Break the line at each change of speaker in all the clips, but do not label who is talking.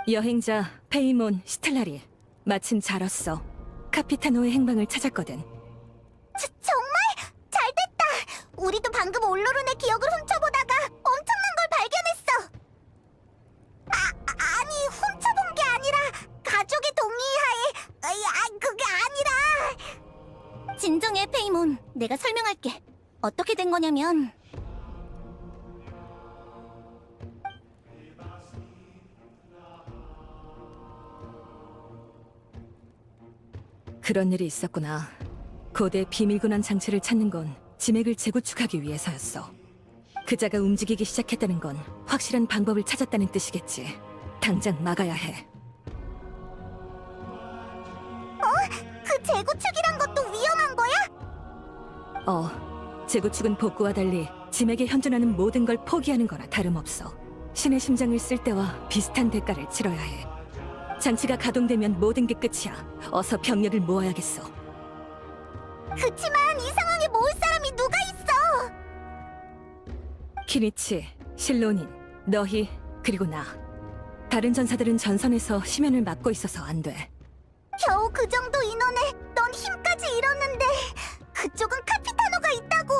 여행자 페이몬 시틀라리, 마침 잘 왔어. 카피타노의 행방을 찾았거든.
정말? 잘됐다! 우리도 방금 올로룬의 기억을 훔쳐보다가 엄청난 걸 발견했어! 아니, 훔쳐본 게 아니라 가족의 동의하에... 그게 아니라... 진정해, 페이몬. 내가 설명할게. 어떻게 된 거냐면...
그런 일이 있었구나. 고대 비밀군환 장치를 찾는 건 지맥을 재구축하기 위해서였어. 그자가 움직이기 시작했다는 건 확실한 방법을 찾았다는 뜻이겠지. 당장 막아야 해.
그 재구축이란 것도 위험한 거야?
재구축은 복구와 달리 지맥에 현존하는 모든 걸 포기하는 거나 다름없어. 신의 심장을 쓸 때와 비슷한 대가를 치러야 해. 장치가 가동되면 모든 게 끝이야. 어서 병력을 모아야겠어.
그치만 이 상황에 모을 사람이 누가 있어?
키니치, 실로닌, 너희, 그리고 나. 다른 전사들은 전선에서 심연을 막고 있어서 안 돼.
겨우 그 정도 인원에 넌 힘까지 잃었는데 그쪽은 카피타노가 있다고!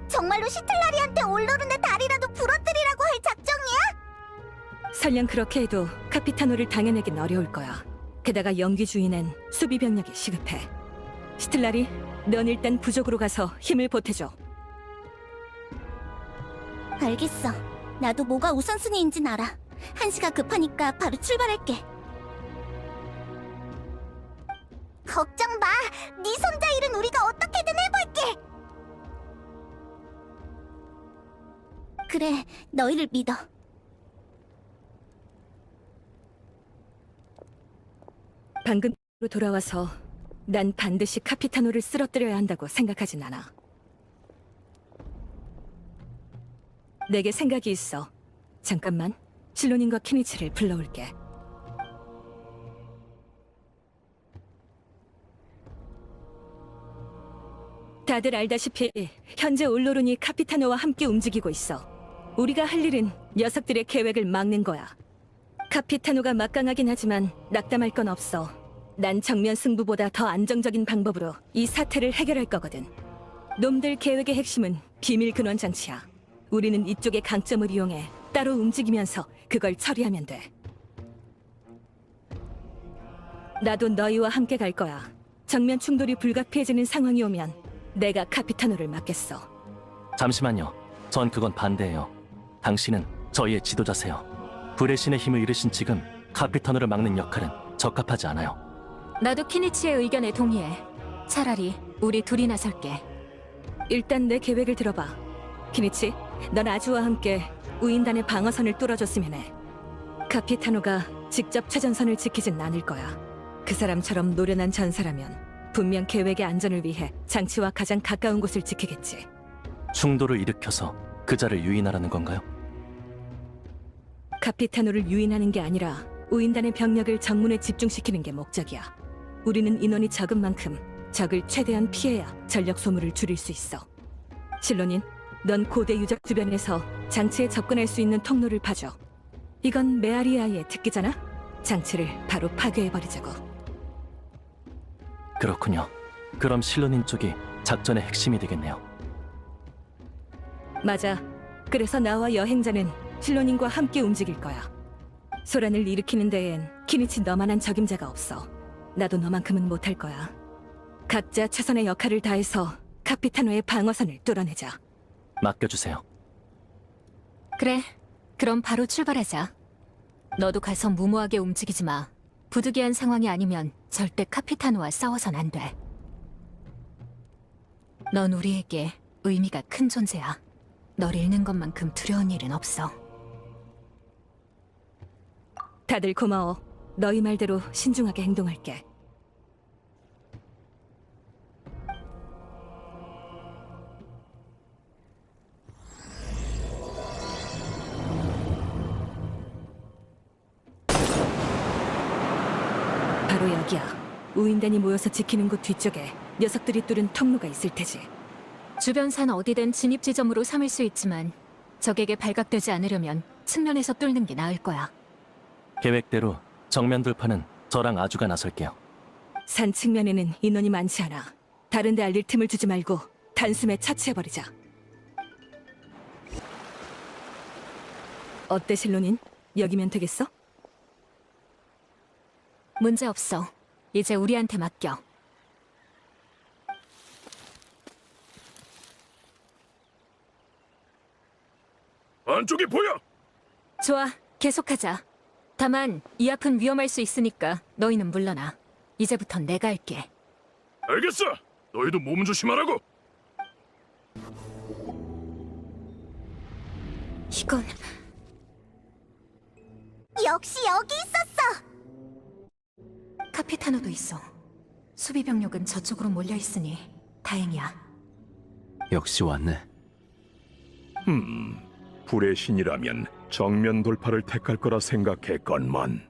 정말로 시틀라리한테 올로룬의 다리라도 부러뜨리라고 할 작정이야?
설령 그렇게 해도 카피타노를 당해내긴 어려울 거야. 게다가 영기 주인엔 수비 병력이 시급해. 시틀라리, 넌 일단 부족으로 가서 힘을 보태줘.
알겠어. 나도 뭐가 우선순위인진 알아. 한시가 급하니까 바로 출발할게. 걱정 마. 네 손자 일은 우리가 어떻게든 해볼게. 그래, 너희를 믿어.
방금으로 돌아와서 난 반드시 카피타노를 쓰러뜨려야 한다고 생각하진 않아. 내게 생각이 있어. 잠깐만, 실로닌과 키니치를 불러올게. 다들 알다시피 현재 올로룬이 카피타노와 함께 움직이고 있어. 우리가 할 일은 녀석들의 계획을 막는 거야. 카피타노가 막강하긴 하지만 낙담할 건 없어. 난 정면 승부보다 더 안정적인 방법으로 이 사태를 해결할 거거든. 놈들 계획의 핵심은 비밀 근원 장치야. 우리는 이쪽의 강점을 이용해 따로 움직이면서 그걸 처리하면 돼. 나도 너희와 함께 갈 거야. 정면 충돌이 불가피해지는 상황이 오면 내가 카피타노를 맡겠어.
잠시만요. 전 그건 반대예요. 당신은 저희의 지도자세요. 불의 신의 힘을 잃으신 지금 카피타노를 막는 역할은 적합하지 않아요.
나도 키니치의 의견에 동의해. 차라리 우리 둘이 나설게.
일단 내 계획을 들어봐. 키니치, 넌 아주와 함께 우인단의 방어선을 뚫어줬으면 해. 카피타노가 직접 최전선을 지키진 않을 거야. 그 사람처럼 노련한 전사라면 분명 계획의 안전을 위해 장치와 가장 가까운 곳을 지키겠지.
충돌을 일으켜서 그자를 유인하라는 건가요?
카피타노를 유인하는 게 아니라 우인단의 병력을 정문에 집중시키는 게 목적이야. 우리는 인원이 적은 만큼 적을 최대한 피해야 전력 소모를 줄일 수 있어. 실로닌, 넌 고대 유적 주변에서 장치에 접근할 수 있는 통로를 봐줘. 이건 메아리아의 특기잖아? 장치를 바로 파괴해버리자고.
그렇군요. 그럼 실로닌 쪽이 작전의 핵심이 되겠네요.
맞아. 그래서 나와 여행자는 실로닌과 함께 움직일 거야. 소란을 일으키는 데엔 키니치 너만한 적임자가 없어. 나도 너만큼은 못할 거야. 각자 최선의 역할을 다해서 카피타노의 방어선을 뚫어내자.
맡겨주세요.
그래, 그럼 바로 출발하자. 너도 가서 무모하게 움직이지 마. 부득이한 상황이 아니면 절대 카피타노와 싸워선 안 돼. 넌 우리에게 의미가 큰 존재야. 널 잃는 것만큼 두려운 일은 없어.
다들 고마워. 너희 말대로 신중하게 행동할게. 바로 여기야. 우인단이 모여서 지키는 곳 뒤쪽에 녀석들이 뚫은 통로가 있을 테지.
주변 산 어디든 진입 지점으로 삼을 수 있지만 적에게 발각되지 않으려면 측면에서 뚫는 게 나을 거야.
계획대로 정면 돌파는 저랑 아주가 나설게요.
산 측면에는 인원이 많지 않아. 다른 데 알릴 틈을 주지 말고 단숨에 처치해버리자. 어때, 실론인? 여기면 되겠어?
문제 없어. 이제 우리한테 맡겨.
안쪽이 보여!
좋아, 계속하자. 다만 이 앞은 위험할 수 있으니까 너희는 물러나. 이제부턴 내가 할게.
알겠어! 너희도 몸 조심하라고!
이건
역시 여기 있었어.
카피타노도 있어. 수비 병력은 저쪽으로 몰려 있으니 다행이야.
역시 왔네.
불의 신이라면 정면 돌파를 택할 거라 생각했건만.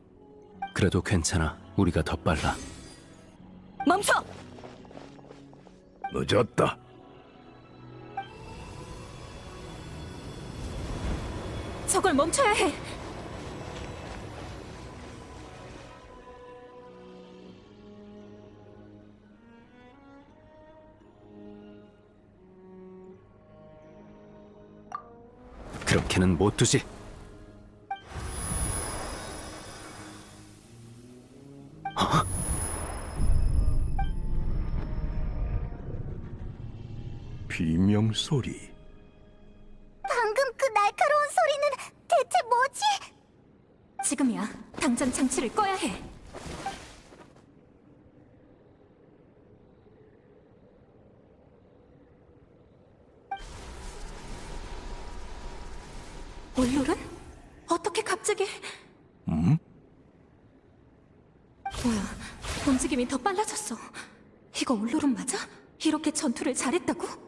그래도 괜찮아. 우리가 더 빨라.
멈춰!
늦었다.
저걸 멈춰야 해.
그렇게는 못 두지.
비명 소리.
방금 그 날카로운 소리는 대체 뭐지?
지금이야. 당장 장치를 꺼야 해. 올롤은? 어떻게 갑자기? 뭐야, 움직임이 더 빨라졌어. 이거 올롤은 맞아? 이렇게 전투를 잘했다고?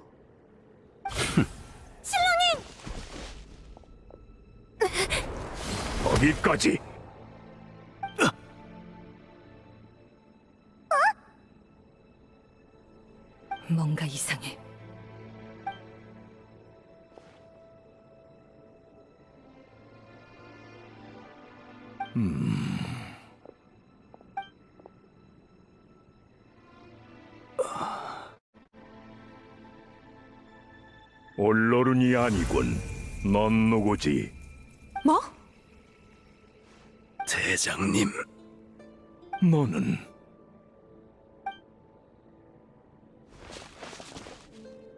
거기까지.
뭔가 이상해.
올로룬이 아니군. 넌 누구지?
뭐?
대장님.
너는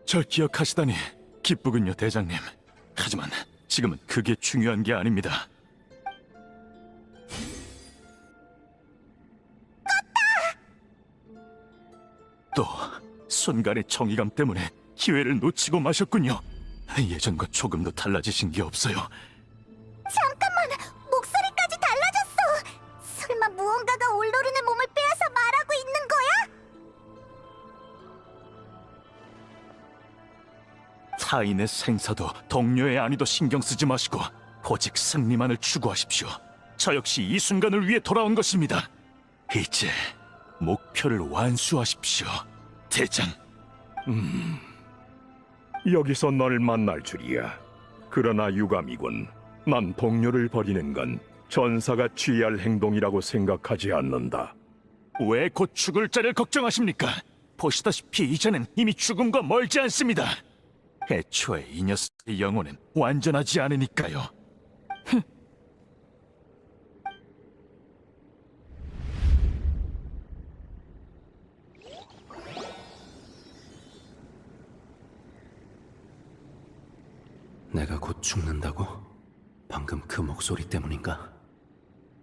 절 기억하시다니 기쁘군요, 대장님. 하지만 지금은 그게 중요한 게 아닙니다. 또 순간의 정의감 때문에 기회를 놓치고 마셨군요. 예전과 조금도 달라지신 게 없어요.
잠깐만, 목소리까지 달라졌어. 설마 무언가가 올로른의 몸을 빼앗아 말하고 있는 거야?
타인의 생사도 동료의 안위도 신경 쓰지 마시고 오직 승리만을 추구하십시오. 저 역시 이 순간을 위해 돌아온 것입니다. 이제 목표를 완수하십시오, 대장.
여기서 널 만날 줄이야. 그러나 유감이군. 난 동료를 버리는 건 전사가 취할 행동이라고 생각하지 않는다.
왜 곧 죽을 자를 걱정하십니까? 보시다시피 이제는 이미 죽음과 멀지 않습니다. 애초에 이 녀석의 영혼은 완전하지 않으니까요.
내가 곧 죽는다고? 방금 그 목소리 때문인가?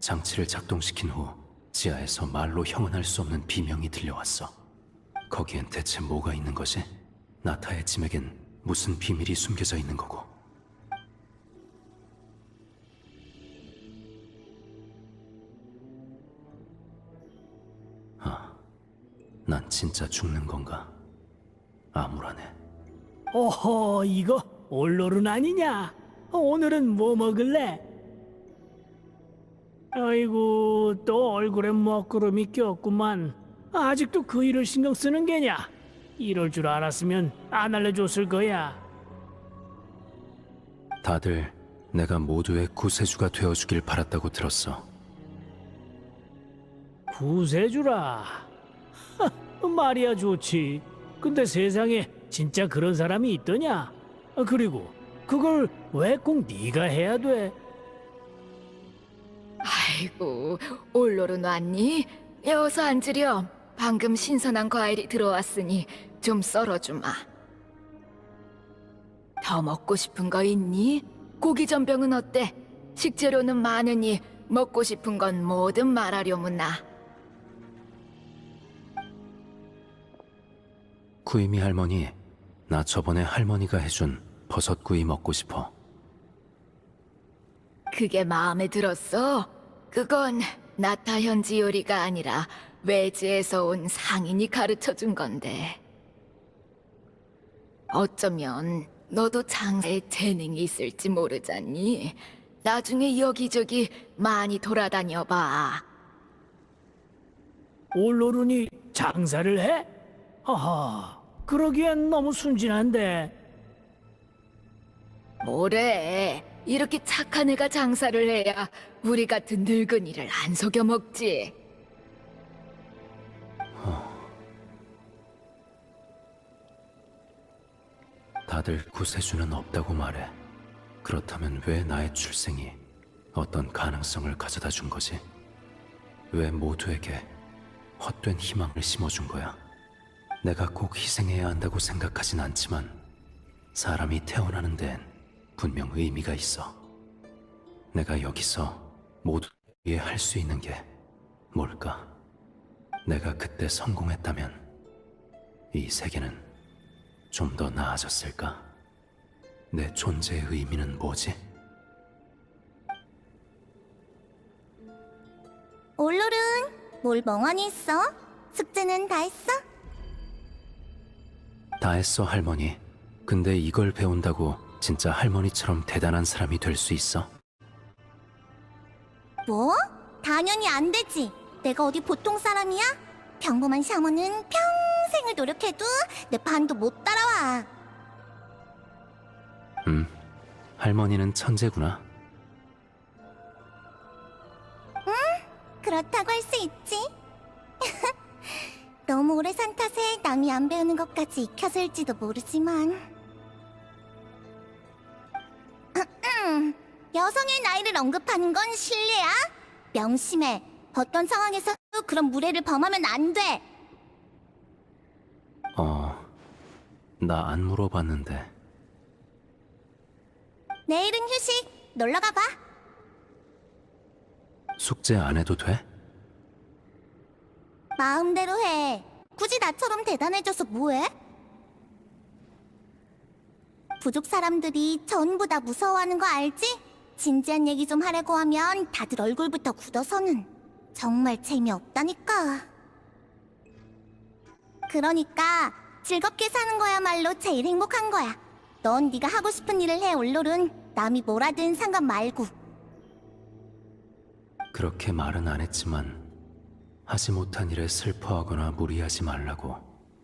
장치를 작동시킨 후 지하에서 말로 형언할 수 없는 비명이 들려왔어. 거기엔 대체 뭐가 있는 거지? 나타의 짐에겐 무슨 비밀이 숨겨져 있는 거고. 난 진짜 죽는 건가? 암울하네.
오호, 이거 올로룬 아니냐? 오늘은 뭐 먹을래? 아이고, 또 얼굴에 먹구름이 꼈구만. 아직도 그 일을 신경 쓰는 게냐? 이럴 줄 알았으면 안 알려줬을 거야.
다들 내가 모두의 구세주가 되어주길 바랐다고 들었어.
구세주라. 말이야 좋지. 근데 세상에 진짜 그런 사람이 있더냐? 그리고 그걸 왜 꼭 네가 해야 돼?
아이고, 올로른 왔니? 어서 앉으렴. 방금 신선한 과일이 들어왔으니 좀 썰어주마. 더 먹고 싶은 거 있니? 고기 전병은 어때? 식재료는 많으니 먹고 싶은 건 뭐든 말하려무나.
구이미 할머니, 나 저번에 할머니가 해준 버섯구이 먹고 싶어.
그게 마음에 들었어? 그건 나타 현지 요리가 아니라 외지에서 온 상인이 가르쳐준 건데. 어쩌면 너도 장사에 재능이 있을지 모르잖니. 나중에 여기저기 많이 돌아다녀 봐.
올로룬이 장사를 해? 하하, 그러기엔 너무 순진한데.
뭐래? 이렇게 착한 애가 장사를 해야 우리 같은 늙은이를 안 속여 먹지.
다들 구세주는 없다고 말해. 그렇다면 왜 나의 출생이 어떤 가능성을 가져다 준 거지? 왜 모두에게 헛된 희망을 심어준 거야? 내가 꼭 희생해야 한다고 생각하진 않지만 사람이 태어나는 데엔 분명 의미가 있어. 내가 여기서 모두 위해 할 수 있는 게 뭘까? 내가 그때 성공했다면 이 세계는 좀 더 나아졌을까? 내 존재의 의미는 뭐지?
올로른, 뭘 멍하니 있어? 숙제는 다 했어?
다 했어, 할머니. 근데 이걸 배운다고 진짜 할머니처럼 대단한 사람이 될 수 있어?
뭐? 당연히 안 되지. 내가 어디 보통 사람이야? 평범한 샤머는 평생을 노력해도 내 반도 못 따라와.
할머니는 천재구나.
그렇다고 할 수 있지. 너무 오래 산 탓에 남이 안 배우는 것까지 익혀질지도 모르지만. 여성의 나이를 언급하는 건 실례야? 명심해. 어떤 상황에서도 그런 무례를 범하면 안 돼.
나 안 물어봤는데.
내일은 휴식. 놀러 가봐.
숙제 안 해도 돼?
마음대로 해. 굳이 나처럼 대단해져서 뭐해? 부족 사람들이 전부 다 무서워하는 거 알지? 진지한 얘기 좀 하려고 하면 다들 얼굴부터 굳어서는. 정말 재미없다니까. 그러니까 즐겁게 사는 거야말로 제일 행복한 거야. 넌 네가 하고 싶은 일을 해, 올롤은. 남이 뭐라든 상관 말고.
그렇게 말은 안 했지만 하지 못한 일에 슬퍼하거나 무리하지 말라고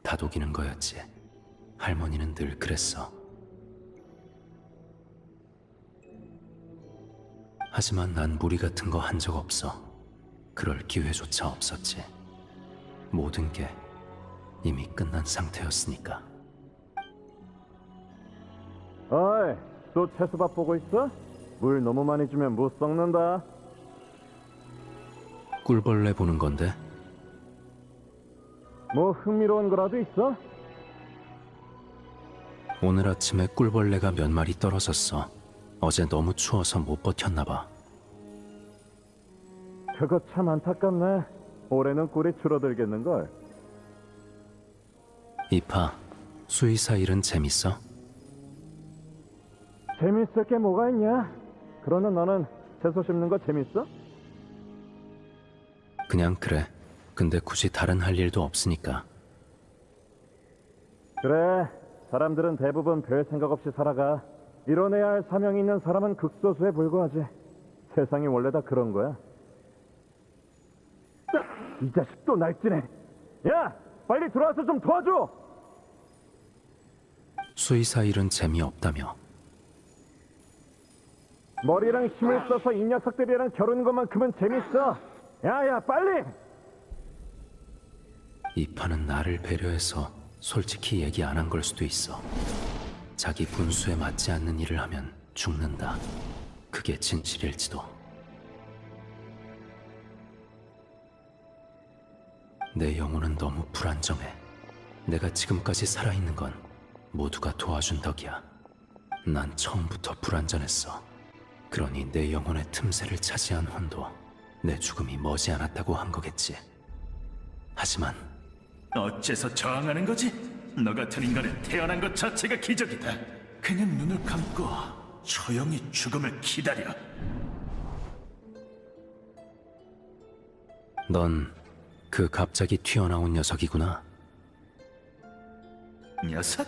다독이는 거였지. 할머니는 늘 그랬어. 하지만 난 무리 같은 거 한 적 없어. 그럴 기회조차 없었지. 모든 게 이미 끝난 상태였으니까.
어이, 또 채소밥 보고 있어? 물 너무 많이 주면 못 썩는다.
꿀벌레 보는 건데.
뭐 흥미로운 거라도 있어?
오늘 아침에 꿀벌레가 몇 마리 떨어졌어. 어제 너무 추워서 못 버텼나 봐.
그거 참 안타깝네. 올해는 꿀이 줄어들겠는걸.
이파, 수의사 일은 재밌어?
재밌을 게 뭐가 있냐? 그러는 너는 채소 심는 거 재밌어?
그냥 그래. 근데 굳이 다른 할 일도 없으니까.
그래, 사람들은 대부분 별 생각 없이 살아가. 이뤄내야 할 사명이 있는 사람은 극소수에 불과하지. 세상이 원래 다 그런 거야. 이 자식 또 날뛰네. 야, 빨리 들어와서 좀 도와줘.
수의사 일은 재미없다며.
머리랑 힘을 써서 이 녀석들이랑 겨루는 것만큼은 재밌어. 야야, 빨리.
이 판은 나를 배려해서 솔직히 얘기 안 한 걸 수도 있어. 자기 분수에 맞지 않는 일을 하면 죽는다. 그게 진실일지도. 내 영혼은 너무 불안정해. 내가 지금까지 살아있는 건 모두가 도와준 덕이야. 난 처음부터 불완전했어. 그러니 내 영혼의 틈새를 차지한 혼도 내 죽음이 머지않았다고 한 거겠지. 하지만
어째서 저항하는 거지? 너 같은 인간은 태어난 것 자체가 기적이다. 그냥 눈을 감고 조용히 죽음을 기다려.
넌 그 갑자기 튀어나온 녀석이구나.
녀석?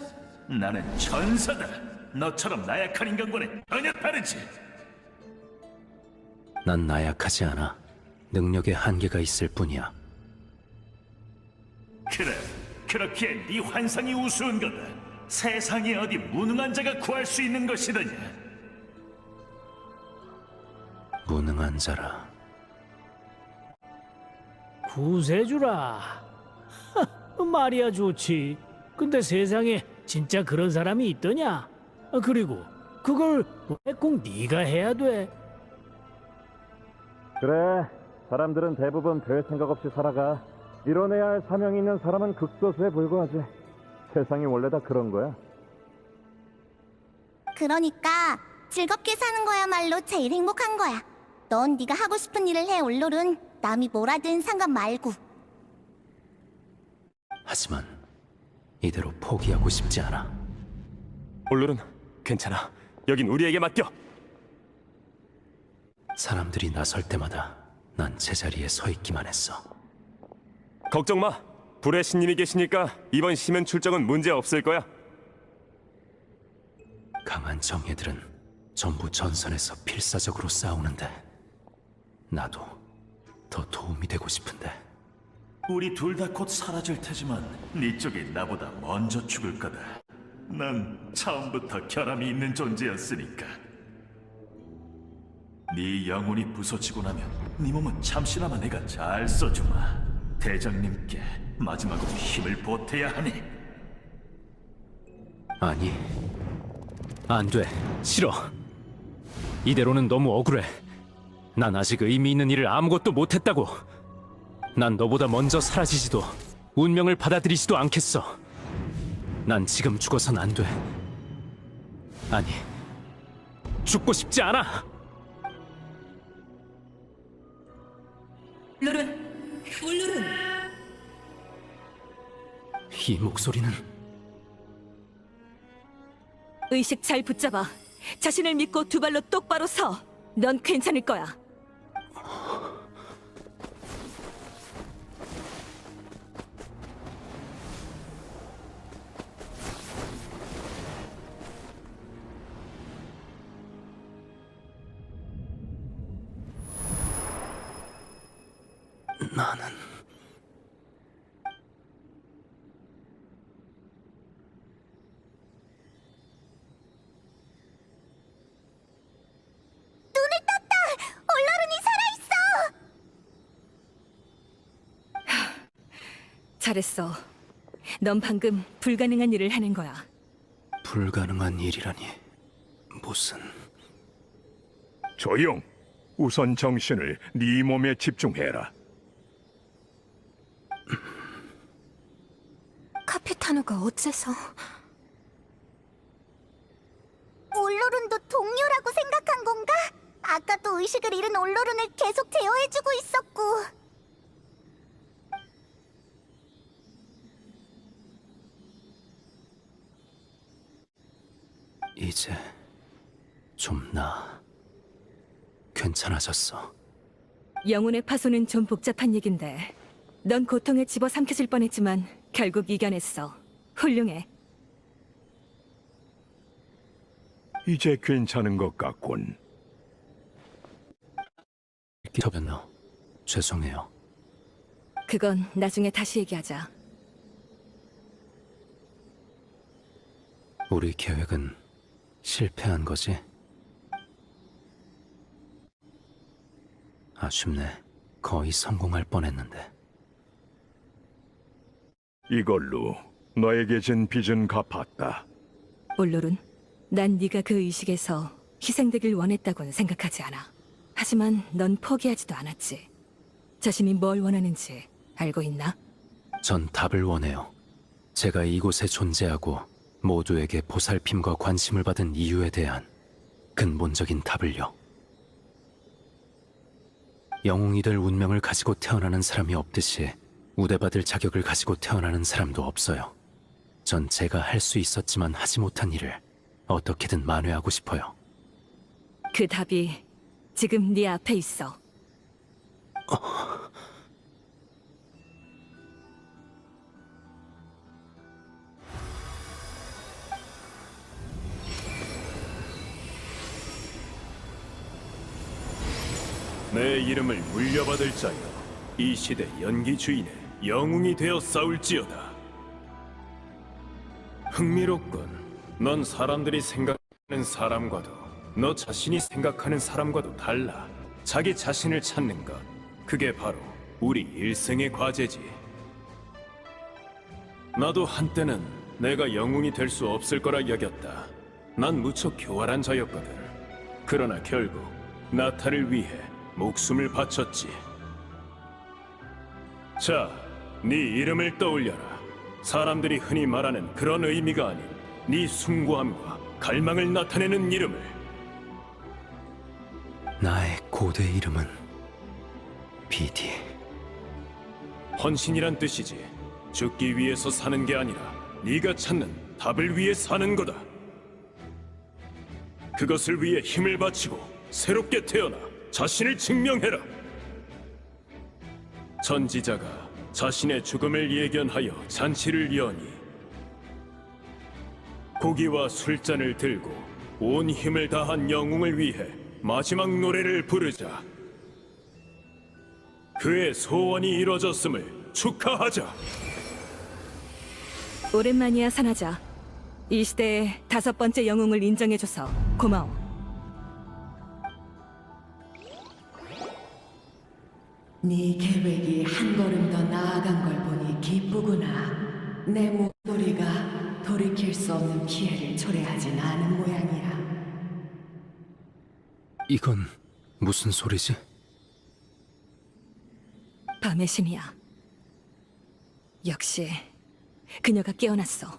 나는 천사다. 너처럼 나약한 인간과는 전혀 다르지.
난 나약하지 않아. 능력에 한계가 있을 뿐이야.
그래, 그렇기에 네 환상이 우스운 거다. 세상에 어디 무능한 자가 구할 수 있는 것이더냐.
무능한 자라.
구세주라. 말이야 좋지. 근데 세상에 진짜 그런 사람이 있더냐? 그리고 그걸 왜 꼭 네가 해야 돼?
그래, 사람들은 대부분 별 생각 없이 살아가. 이뤄내야 할 사명이 있는 사람은 극소수에 불과하지. 세상이 원래 다 그런 거야.
그러니까 즐겁게 사는 거야말로 제일 행복한 거야. 넌 네가 하고 싶은 일을 해, 올롤은. 남이 뭐라든 상관 말고.
하지만 이대로 포기하고 싶지 않아.
올롤은 괜찮아. 여긴 우리에게 맡겨.
사람들이 나설 때마다 난 제자리에 서 있기만 했어.
걱정 마. 불의 신님이 계시니까 이번 심연 출정은 문제 없을 거야.
강한 정예들은 전부 전선에서 필사적으로 싸우는데 나도 더 도움이 되고 싶은데.
우리 둘 다 곧 사라질 테지만 네 쪽이 나보다 먼저 죽을 거다. 난 처음부터 결함이 있는 존재였으니까. 네 영혼이 부서지고 나면 네 몸은 잠시나마 내가 잘 써주마. 대장님께 마지막으로 힘을 보태야 하니.
아니, 안 돼. 싫어. 이대로는 너무 억울해. 난 아직 의미 있는 일을 아무것도 못했다고. 난 너보다 먼저 사라지지도 운명을 받아들이지도 않겠어. 난 지금 죽어선 안 돼. 아니, 죽고 싶지 않아.
올로룬!
이 목소리는
의식 잘 붙잡아. 자신을 믿고 두 발로 똑바로 서. 넌 괜찮을 거야.
나는
눈을 떴다! 올롤은이 살아있어!
잘했어. 넌 방금 불가능한 일을 하는 거야.
불가능한 일이라니. 무슨...
조용. 우선 정신을 네 몸에 집중해라.
카피타노가 어째서...
올롤은도 동료라고 생각한 건가? 아까도 의식을 잃은 올롤은을 계속 제어해주고 있었고.
이제 좀 나아. 괜찮아졌어.
영혼의 파손은 좀 복잡한 얘긴데 넌 고통에 집어삼켜질 뻔했지만 결국 이겨냈어. 훌륭해.
이제 괜찮은 것 같군.
저변너, 죄송해요.
그건 나중에 다시 얘기하자.
우리 계획은 실패한 거지? 아쉽네. 거의 성공할 뻔했는데.
이걸로 너에게 진 빚은 갚았다.
올로룬, 난 네가 그 의식에서 희생되길 원했다고는 생각하지 않아. 하지만 넌 포기하지도 않았지. 자신이 뭘 원하는지 알고 있나?
전 답을 원해요. 제가 이곳에 존재하고 모두에게 보살핌과 관심을 받은 이유에 대한 근본적인 답을요. 영웅이 될 운명을 가지고 태어나는 사람이 없듯이 우대받을 자격을 가지고 태어나는 사람도 없어요. 전 제가 할 수 있었지만 하지 못한 일을 어떻게든 만회하고 싶어요.
그 답이 지금 네 앞에 있어.
내 이름을 물려받을 자여, 이 시대 연기 주인의 영웅이 되어 싸울지어다. 흥미롭군. 넌 사람들이 생각하는 사람과도 너 자신이 생각하는 사람과도 달라. 자기 자신을 찾는 것, 그게 바로 우리 일생의 과제지. 나도 한때는 내가 영웅이 될 수 없을 거라 여겼다. 난 무척 교활한 자였거든. 그러나 결국 나타를 위해 목숨을 바쳤지. 자, 네 이름을 떠올려라. 사람들이 흔히 말하는 그런 의미가 아닌 네 숭고함과 갈망을 나타내는 이름을.
나의 고대 이름은 비디.
헌신이란 뜻이지. 죽기 위해서 사는 게 아니라 네가 찾는 답을 위해 사는 거다. 그것을 위해 힘을 바치고 새롭게 태어나 자신을 증명해라. 선지자가 자신의 죽음을 예견하여 잔치를 여니 고기와 술잔을 들고 온 힘을 다한 영웅을 위해 마지막 노래를 부르자. 그의 소원이 이뤄졌음을 축하하자.
오랜만이야, 사나자. 이 시대의 5번째 영웅을 인정해줘서 고마워.
네 계획이 한 걸음 더 나아간 걸 보니 기쁘구나. 내 목소리가 돌이킬 수 없는 피해를 초래하진 않은 모양이야.
이건 무슨 소리지?
밤의 신이야. 역시 그녀가 깨어났어.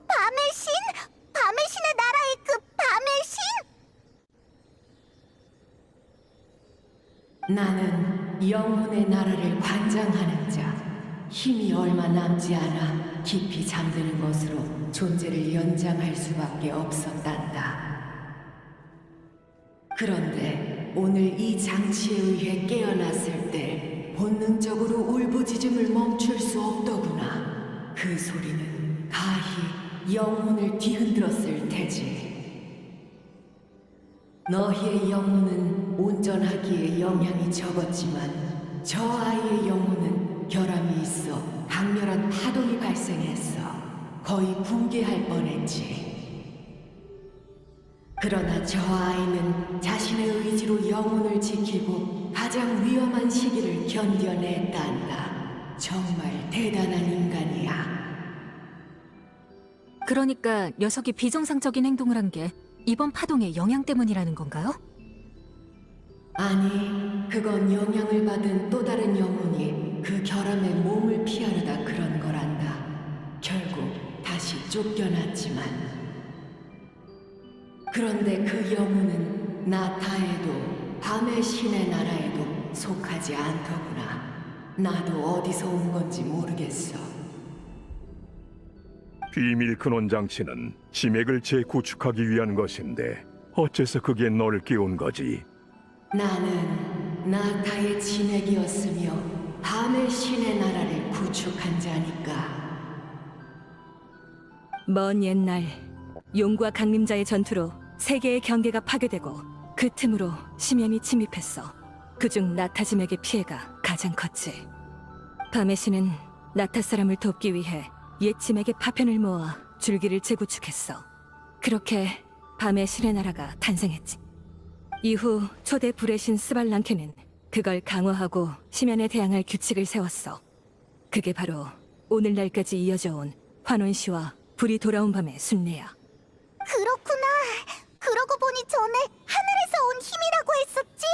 밤의 신? 밤의 신의 나라의 그 밤의 신?
나는 영혼의 나라를 관장하는 자. 힘이 얼마 남지 않아 깊이 잠드는 것으로 존재를 연장할 수밖에 없었단다. 그런데 오늘 이 장치에 의해 깨어났을 때 본능적으로 울부짖음을 멈출 수 없더구나. 그 소리는 가히 영혼을 뒤흔들었을 테지. 너희의 영혼은 온전하기에 영향이 적었지만 저 아이의 영혼은 결함이 있어 강렬한 파동이 발생했어. 거의 붕괴할 뻔했지. 그러나 저 아이는 자신의 의지로 영혼을 지키고 가장 위험한 시기를 견뎌냈단다. 정말 대단한 인간이야.
그러니까 녀석이 비정상적인 행동을 한 게 이번 파동의 영향 때문이라는 건가요?
아니, 그건 영향을 받은 또 다른 영혼이 그 결함의 몸을 피하려다 그런 거란다. 결국 다시 쫓겨났지만. 그런데 그 영혼은 나타에도 밤의 신의 나라에도 속하지 않더구나. 나도 어디서 온 건지 모르겠어.
비밀 근원 장치는 지맥을 재구축하기 위한 것인데 어째서 그게 널 깨운 거지?
나는 나타의 진액이었으며 밤의 신의 나라를 구축한 자니까.
먼 옛날 용과 강림자의 전투로 세계의 경계가 파괴되고 그 틈으로 심연이 침입했어. 그중 나타짐에게 피해가 가장 컸지. 밤의 신은 나타 사람을 돕기 위해 옛 짐에게 파편을 모아 줄기를 재구축했어. 그렇게 밤의 신의 나라가 탄생했지. 이후 초대 불의 신 스발랑케는 그걸 강화하고 심연에 대항할 규칙을 세웠어. 그게 바로 오늘날까지 이어져 온 환원시와 불이 돌아온 밤의 순례야.
그렇구나. 그러고 보니 전에 하늘에서 온 힘이라고 했었지.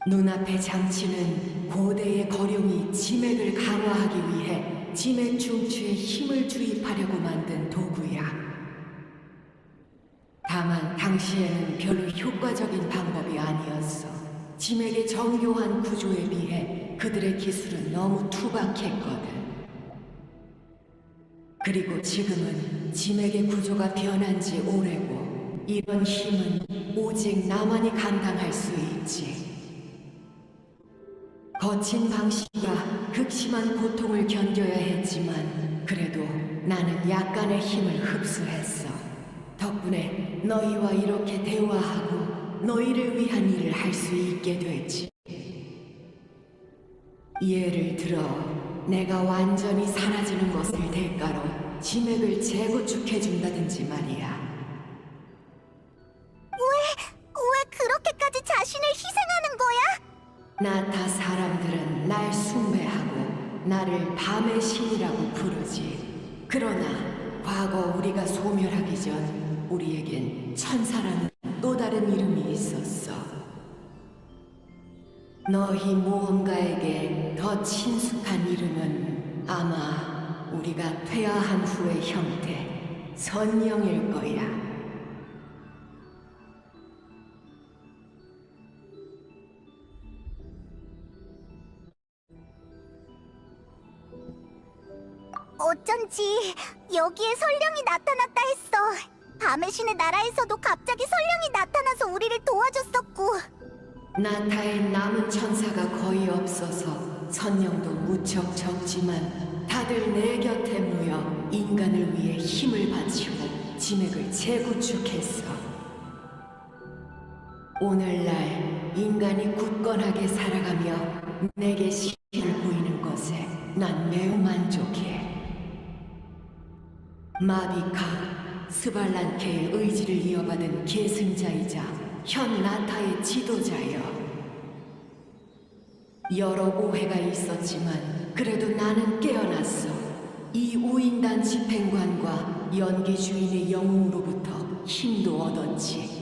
눈앞의 장치는 고대의 거룡이 지맥을 강화하기 위해 지맥 중추에 힘을 주입하려고 만든 도구야. 다만 당시에는 별로 효과적인 방법이 아니었어. 지맥의 정교한 구조에 비해 그들의 기술은 너무 투박했거든. 그리고 지금은 지맥의 구조가 변한 지 오래고 이런 힘은 오직 나만이 감당할 수 있지. 거친 방식과 극심한 고통을 견뎌야 했지만 그래도 나는 약간의 힘을 흡수했어. 덕분에 너희와 이렇게 대화하고 너희를 위한 일을 할 수 있게 됐지. 예를 들어 내가 완전히 사라지는 것을 대가로 지맥을 재구축해준다든지 말이야.
왜 그렇게까지 자신을 희생하는 거야?
나타 사람들은 날 숭배하고 나를 밤의 신이라고 부르지. 그러나 과거 우리가 소멸하기 전 우리에겐 천사라는 또 다른 이름이 있었어. 너희 모험가에게 더 친숙한 이름은 아마 우리가 퇴화한 후의 형태, 선령일 거야.
어쩐지 여기에 설령이 나타났다 했어. 밤의 신의 나라에서도 갑자기 설령이 나타나서 우리를 도와줬었고.
나타의 남은 천사가 거의 없어서 선령도 무척 적지만 다들 내 곁에 모여 인간을 위해 힘을 바치고 지맥을 재구축했어. 오늘날 인간이 굳건하게 살아가며 내게 신을 보이는 것에 난 매우 만족해. 마비카, 스발란케의 의지를 이어받은 계승자이자 현 나타의 지도자여. 여러 오해가 있었지만 그래도 나는 깨어났어. 이 우인단 집행관과 연기 주인의 영웅으로부터 힘도 얻었지.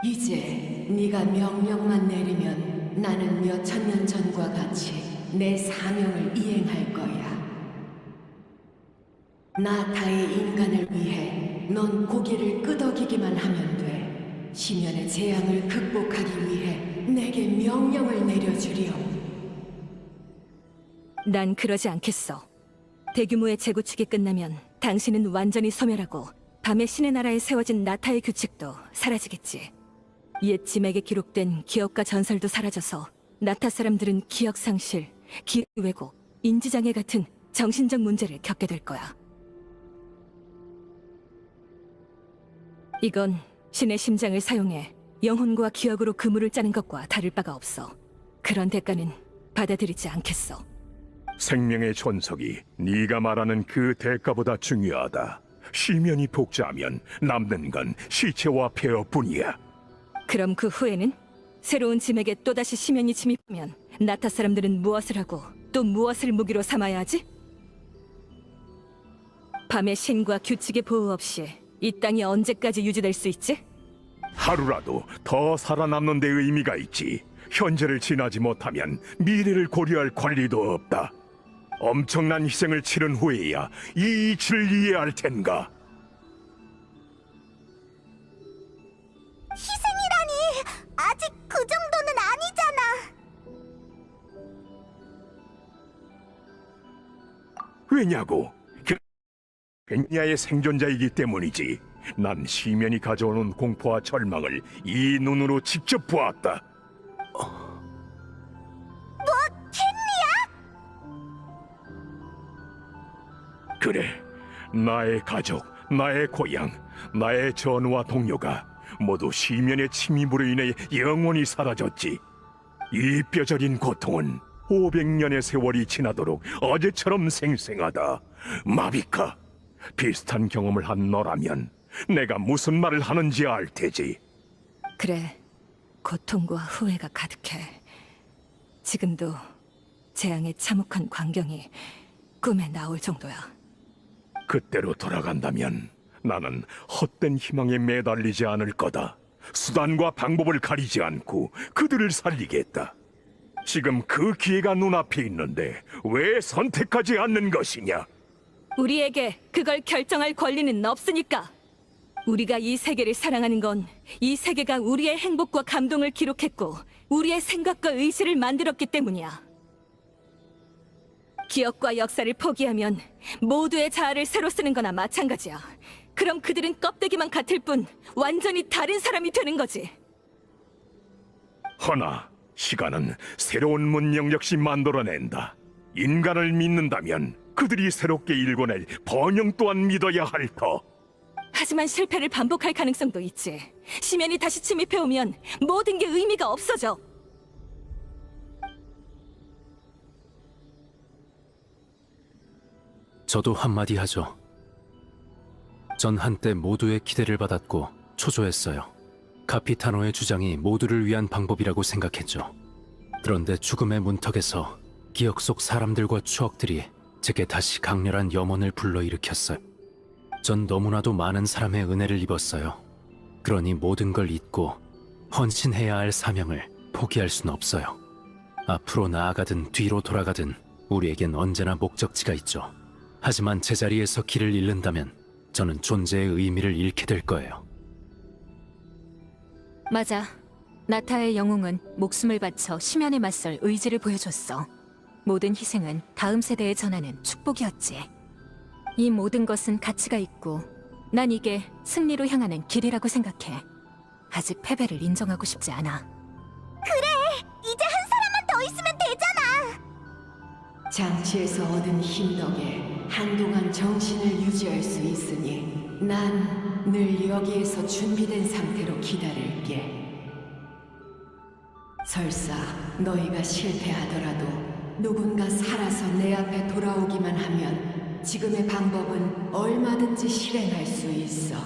이제 네가 명령만 내리면 나는 몇천 년 전과 같이 내 사명을 이행할 거야. 나타의 인간을 위해 넌 고개를 끄덕이기만 하면 돼. 심연의 재앙을 극복하기 위해 내게 명령을 내려주렴.
난 그러지 않겠어. 대규모의 재구축이 끝나면 당신은 완전히 소멸하고 밤의 신의 나라에 세워진 나타의 규칙도 사라지겠지. 옛 지맥에 기록된 기억과 전설도 사라져서 나타 사람들은 기억 상실, 기억 왜곡, 인지장애 같은 정신적 문제를 겪게 될 거야. 이건 신의 심장을 사용해 영혼과 기억으로 그물을 짜는 것과 다를 바가 없어. 그런 대가는 받아들이지 않겠어.
생명의 존속이 네가 말하는 그 대가보다 중요하다. 시면이 복잡하면 남는 건 시체와 폐허뿐이야.
그럼 그 후에는? 새로운 짐에게 또다시 시면이 침입하면 나타 사람들은 무엇을 하고 또 무엇을 무기로 삼아야 하지? 밤의 신과 규칙의 보호 없이 이 땅이 언제까지 유지될 수 있지?
하루라도 더 살아남는 데 의미가 있지. 현재를 지나지 못하면 미래를 고려할 권리도 없다. 엄청난 희생을 치른 후에야 이 이치를 이해할 텐가.
희생이라니! 아직 그 정도는 아니잖아!
왜냐고? 벤야의 생존자이기 때문이지. 난 시면이 가져오는 공포와 절망을 이 눈으로 직접 보았다.
뭐, 캔리야?
그래, 나의 가족, 나의 고향, 나의 전우와 동료가 모두 시면의 침입으로 인해 영원히 사라졌지. 이 뼈저린 고통은 500년의 세월이 지나도록 어제처럼 생생하다. 마비카, 비슷한 경험을 한 너라면 내가 무슨 말을 하는지 알 테지.
그래, 고통과 후회가 가득해. 지금도 재앙의 참혹한 광경이 꿈에 나올 정도야.
그때로 돌아간다면 나는 헛된 희망에 매달리지 않을 거다. 수단과 방법을 가리지 않고 그들을 살리겠다. 지금 그 기회가 눈앞에 있는데 왜 선택하지 않는 것이냐?
우리에게 그걸 결정할 권리는 없으니까. 우리가 이 세계를 사랑하는 건 이 세계가 우리의 행복과 감동을 기록했고 우리의 생각과 의지를 만들었기 때문이야. 기억과 역사를 포기하면 모두의 자아를 새로 쓰는 거나 마찬가지야. 그럼 그들은 껍데기만 같을 뿐 완전히 다른 사람이 되는 거지.
허나 시간은 새로운 문명 역시 만들어낸다. 인간을 믿는다면 그들이 새롭게 일궈낼 번영 또한 믿어야 할 터.
하지만 실패를 반복할 가능성도 있지. 심연이 다시 침입해오면 모든 게 의미가 없어져.
저도 한마디 하죠. 전 한때 모두의 기대를 받았고 초조했어요. 카피타노의 주장이 모두를 위한 방법이라고 생각했죠. 그런데 죽음의 문턱에서 기억 속 사람들과 추억들이 제게 다시 강렬한 염원을 불러일으켰어요. 전 너무나도 많은 사람의 은혜를 입었어요. 그러니 모든 걸 잊고 헌신해야 할 사명을 포기할 순 없어요. 앞으로 나아가든 뒤로 돌아가든 우리에겐 언제나 목적지가 있죠. 하지만 제자리에서 길을 잃는다면 저는 존재의 의미를 잃게 될 거예요.
맞아. 나타의 영웅은 목숨을 바쳐 심연에 맞설 의지를 보여줬어. 모든 희생은 다음 세대에 전하는 축복이었지. 이 모든 것은 가치가 있고 난 이게 승리로 향하는 길이라고 생각해. 아직 패배를 인정하고 싶지 않아.
이제 한 사람만 더 있으면 되잖아.
장치에서 얻은 힘 덕에 한동안 정신을 유지할 수 있으니 난 늘 여기에서 준비된 상태로 기다릴게. 설사 너희가 실패하더라도 누군가 살아서 내 앞에 돌아오기만 하면 지금의 방법은 얼마든지 실행할 수 있어.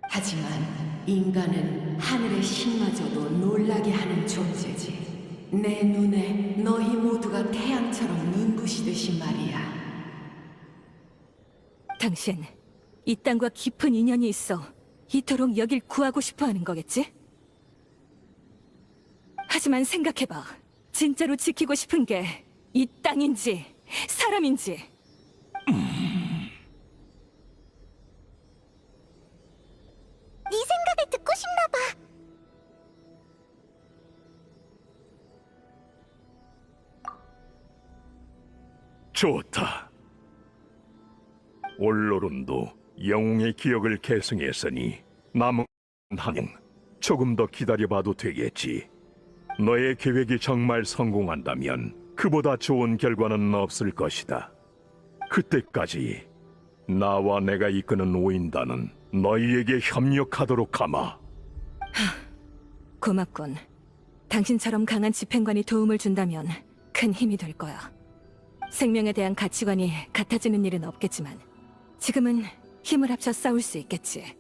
하지만 인간은 하늘의 신마저도 놀라게 하는 존재지. 내 눈에 너희 모두가 태양처럼 눈부시듯이 말이야.
당신, 이 땅과 깊은 인연이 있어 이토록 여길 구하고 싶어 하는 거겠지? 하지만 생각해봐. 진짜로 지키고 싶은 게 이 땅인지 사람인지.
네 생각을 듣고 싶나 봐.
좋다. 올로론도 영웅의 기억을 계승했으니 남은 한영 조금 더 기다려봐도 되겠지. 너의 계획이 정말 성공한다면 그보다 좋은 결과는 없을 것이다. 그때까지 나와 내가 이끄는 오인단은 너희에게 협력하도록 하마.
고맙군. 당신처럼 강한 집행관이 도움을 준다면 큰 힘이 될 거야. 생명에 대한 가치관이 같아지는 일은 없겠지만 지금은 힘을 합쳐 싸울 수 있겠지.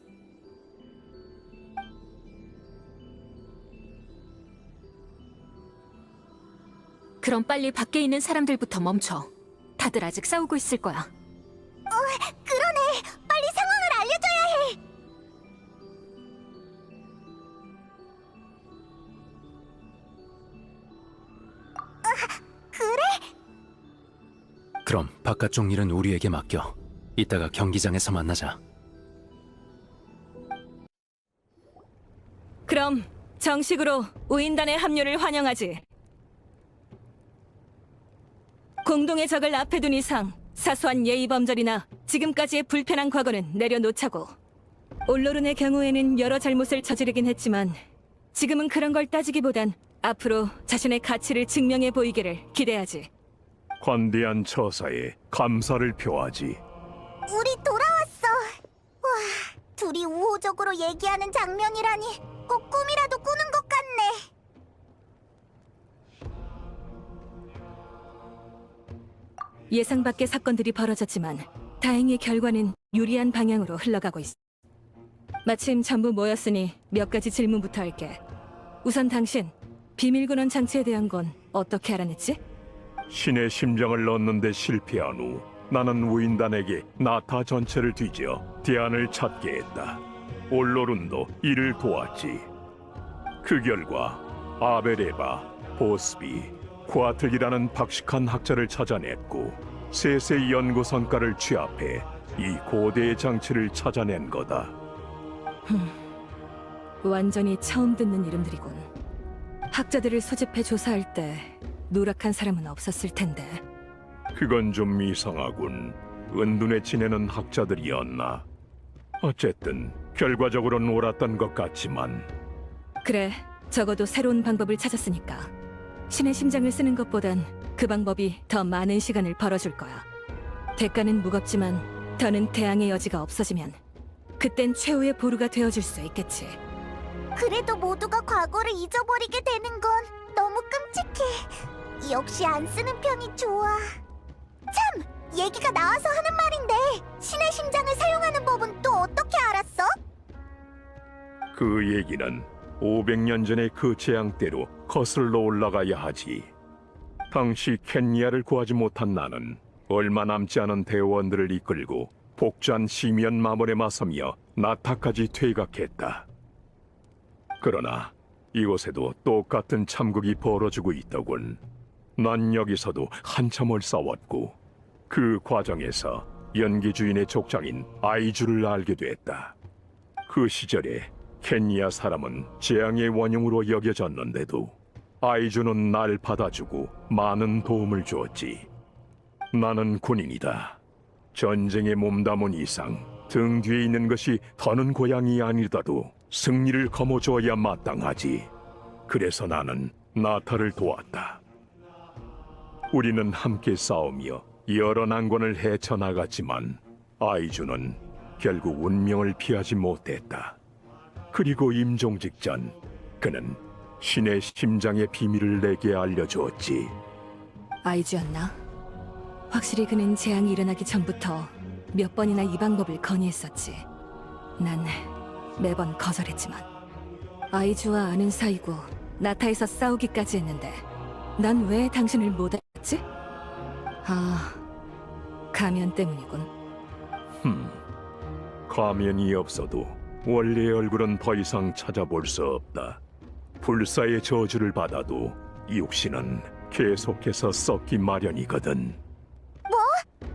그럼 빨리 밖에 있는 사람들부터 멈춰. 다들 아직 싸우고 있을 거야.
그러네. 빨리 상황을 알려줘야 해. 그래?
그럼 바깥쪽 일은 우리에게 맡겨. 이따가 경기장에서 만나자.
그럼 정식으로 우인단의 합류를 환영하지. 공동의 적을 앞에 둔 이상 사소한 예의 범절이나 지금까지의 불편한 과거는 내려놓자고. 올로른의 경우에는 여러 잘못을 저지르긴 했지만 지금은 그런 걸 따지기보단 앞으로 자신의 가치를 증명해 보이기를 기대하지.
관대한 처사에 감사를 표하지.
우리 돌아왔어. 와, 둘이 우호적으로 얘기하는 장면이라니 꼭 꿈이라도 꾸는 것 같네.
예상 밖의 사건들이 벌어졌지만 다행히 결과는 유리한 방향으로 흘러가고 있어. 마침 전부 모였으니 몇 가지 질문부터 할게. 우선 당신, 비밀근원 장치에 대한 건 어떻게 알아냈지?
신의 심장을 얻는데 실패한 후 나는 우인단에게 나타 전체를 뒤져 대안을 찾게 했다. 올로룬도 이를 도왔지. 그 결과 아베레바, 보스비, 쿠아틀이라는 박식한 학자를 찾아냈고 셋의 연구 성과를 취합해 이 고대의 장치를 찾아낸 거다.
완전히 처음 듣는 이름들이군. 학자들을 소집해 조사할 때 누락한 사람은 없었을 텐데.
그건 좀 이상하군. 은둔에 지내는 학자들이었나? 어쨌든 결과적으로는 옳았던 것 같지만
그래, 적어도 새로운 방법을 찾았으니까. 신의 심장을 쓰는 것보단 그 방법이 더 많은 시간을 벌어줄 거야. 대가는 무겁지만 더는 대항의 여지가 없어지면 그땐 최후의 보루가 되어줄 수 있겠지.
그래도 모두가 과거를 잊어버리게 되는 건 너무 끔찍해. 역시 안 쓰는 편이 좋아. 참! 얘기가 나와서 하는 말인데 신의 심장을 사용하는 법은 또 어떻게 알았어?
그 얘기는 500년 전의 그 재앙대로 거슬러 올라가야 하지. 당시 켄니아를 구하지 못한 나는 얼마 남지 않은 대원들을 이끌고 복잡한 시면 마물에 맞서며 나타까지 퇴각했다. 그러나 이곳에도 똑같은 참극이 벌어지고 있더군. 난 여기서도 한참을 싸웠고 그 과정에서 연기 주인의 족장인 아이주를 알게 됐다. 그 시절에 켄니아 사람은 재앙의 원흉으로 여겨졌는데도 아이주는 날 받아주고 많은 도움을 주었지. 나는 군인이다. 전쟁에 몸담은 이상 등 뒤에 있는 것이 더는 고향이 아니더라도 승리를 거머쥐어야 마땅하지. 그래서 나는 나타를 도왔다. 우리는 함께 싸우며 여러 난관을 헤쳐나갔지만 아이주는 결국 운명을 피하지 못했다. 그리고 임종 직전 그는 신의 심장의 비밀을 내게 알려주었지.
아이주였나? 확실히 그는 재앙이 일어나기 전부터 몇 번이나 이 방법을 건의했었지. 난 매번 거절했지만 아이주와 아는 사이고 나타에서 싸우기까지 했는데 난 왜 당신을 못 알았지? 아, 가면 때문이군.
가면이 없어도 원래의 얼굴은 더 이상 찾아볼 수 없다. 불사의 저주를 받아도 육신은 계속해서 썩기 마련이거든.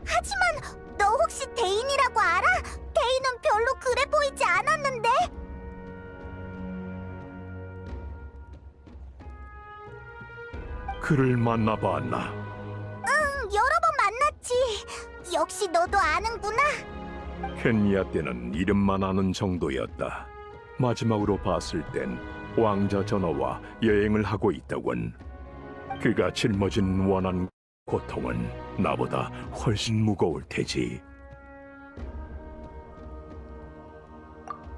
하지만 너 혹시 대인이라고 알아? 대인은 별로 그래 보이지 않았는데?
그를 만나봤나?
여러 번 만났지. 역시 너도 아는구나.
켄니아 때는 이름만 아는 정도였다. 마지막으로 봤을 땐 왕자 전하와 여행을 하고 있더군. 그가 짊어진 원한 고통은 나보다 훨씬 무거울 테지.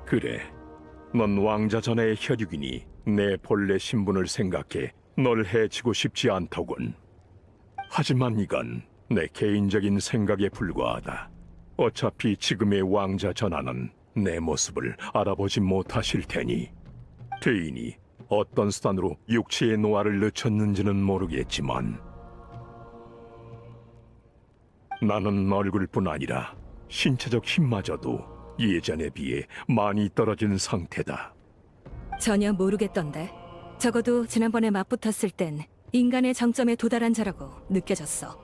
그래, 넌 왕자 전하의 혈육이니 내 본래 신분을 생각해 널 해치고 싶지 않더군. 하지만 이건 내 개인적인 생각에 불과하다. 어차피 지금의 왕자 전하는 내 모습을 알아보지 못하실 테니. 대인이 어떤 수단으로 육체의 노화를 늦췄는지는 모르겠지만 나는 얼굴뿐 아니라 신체적 힘마저도 예전에 비해 많이 떨어진 상태다.
전혀 모르겠던데. 적어도 지난번에 맞붙었을 땐 인간의 정점에 도달한 자라고 느껴졌어.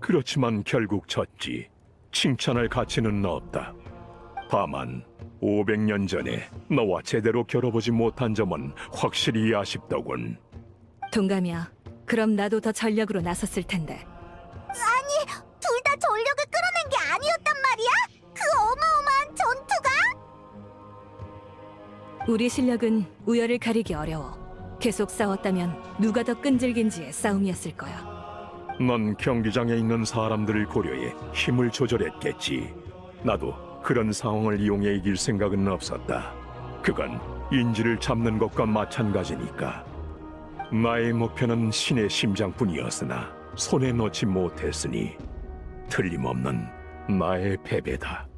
그렇지만 결국 졌지. 칭찬할 가치는 없다. 다만 500년 전에 너와 제대로 겨뤄보지 못한 점은 확실히 아쉽더군.
동감이야. 그럼 나도 더 전력으로 나섰을 텐데.
아니, 둘 다 전력을 끌어낸 게 아니었단 말이야? 그 어마어마한 전투가?
우리 실력은 우열을 가리기 어려워. 계속 싸웠다면 누가 더 끈질긴지의 싸움이었을 거야.
넌 경기장에 있는 사람들을 고려해 힘을 조절했겠지. 나도 그런 상황을 이용해 이길 생각은 없었다. 그건 인지를 잡는 것과 마찬가지니까. 나의 목표는 신의 심장뿐이었으나 손에 넣지 못했으니 틀림없는 나의 패배다.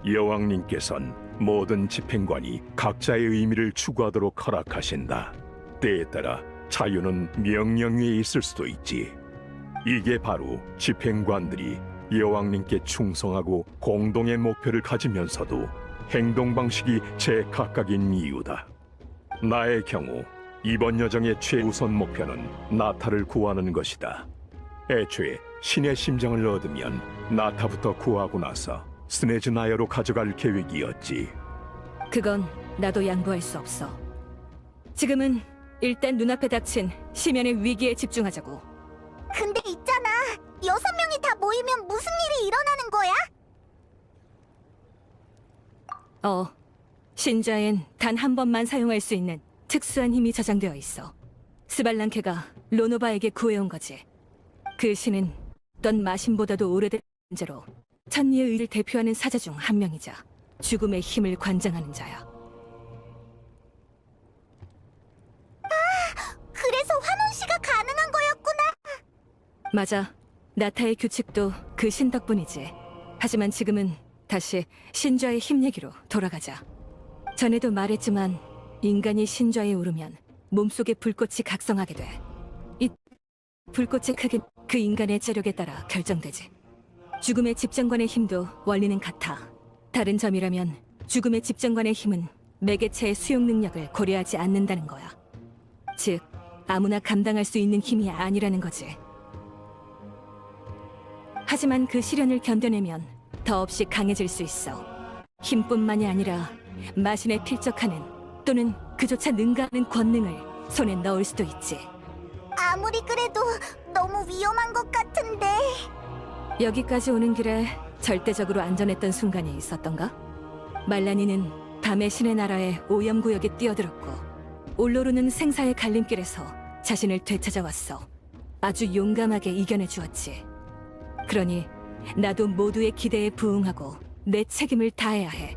여왕님께선 모든 집행관이 각자의 의미를 추구하도록 허락하신다. 때에 따라 자유는 명령 위에 있을 수도 있지. 이게 바로 집행관들이 여왕님께 충성하고 공동의 목표를 가지면서도 행동 방식이 제각각인 이유다. 나의 경우 이번 여정의 최우선 목표는 나타를 구하는 것이다. 애초에 신의 심장을 얻으면 나타부터 구하고 나서 스네즈나야로 가져갈 계획이었지.
그건 나도 양보할 수 없어. 지금은 일단 눈앞에 닥친 심연의 위기에 집중하자고.
근데 있잖아. 6명이 다 모이면 무슨 일이 일어나는 거야?
신좌엔 단 한 번만 사용할 수 있는 특수한 힘이 저장되어 있어. 스발란케가 로노바에게 구해온 거지. 그 신은 어떤 마신보다도 오래된 존재로 천리의 의를 대표하는 사자 중 한 명이자 죽음의 힘을 관장하는 자야.
그래서 환원씨가 가능한 거였구나.
맞아. 나타의 규칙도 그 신 덕분이지. 하지만 지금은 다시 신좌의 힘 얘기로 돌아가자. 전에도 말했지만 인간이 신좌에 오르면 몸속의 불꽃이 각성하게 돼. 이 불꽃의 크기는 그 인간의 재력에 따라 결정되지. 죽음의 집정관의 힘도 원리는 같아. 다른 점이라면 죽음의 집정관의 힘은 매개체의 수용 능력을 고려하지 않는다는 거야. 즉, 아무나 감당할 수 있는 힘이 아니라는 거지. 하지만 그 시련을 견뎌내면 더없이 강해질 수 있어. 힘뿐만이 아니라 마신에 필적하는 또는 그조차 능가하는 권능을 손에 넣을 수도 있지.
아무리 그래도 너무 위험한 것 같은데.
여기까지 오는 길에 절대적으로 안전했던 순간이 있었던가? 말라니는 밤의 신의 나라의 오염구역에 뛰어들었고 올로르는 생사의 갈림길에서 자신을 되찾아왔어. 아주 용감하게 이겨내 주었지. 그러니 나도 모두의 기대에 부응하고 내 책임을 다해야 해.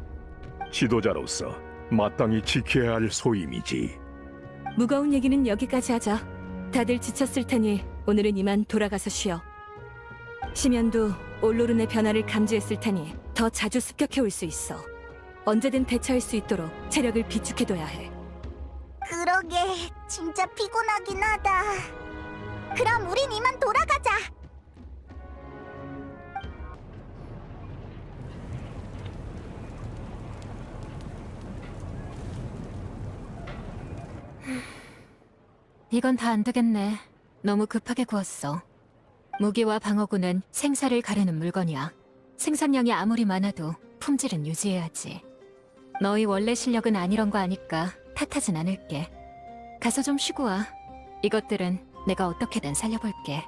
지도자로서 마땅히 지켜야 할 소임이지.
무거운 얘기는 여기까지 하자. 다들 지쳤을 테니 오늘은 이만 돌아가서 쉬어. 심연도 올로른의 변화를 감지했을 테니 더 자주 습격해 올 수 있어. 언제든 대처할 수 있도록 체력을 비축해둬야 해.
그러게, 진짜 피곤하긴 하다. 그럼 우린 이만 돌아가자.
이건 다 안 되겠네. 너무 급하게 구웠어. 무기와 방어구는 생사를 가르는 물건이야. 생산량이 아무리 많아도 품질은 유지해야지. 너희 원래 실력은 아니런 거 아니까 탓하진 않을게. 가서 좀 쉬고 와. 이것들은 내가 어떻게든 살려볼게.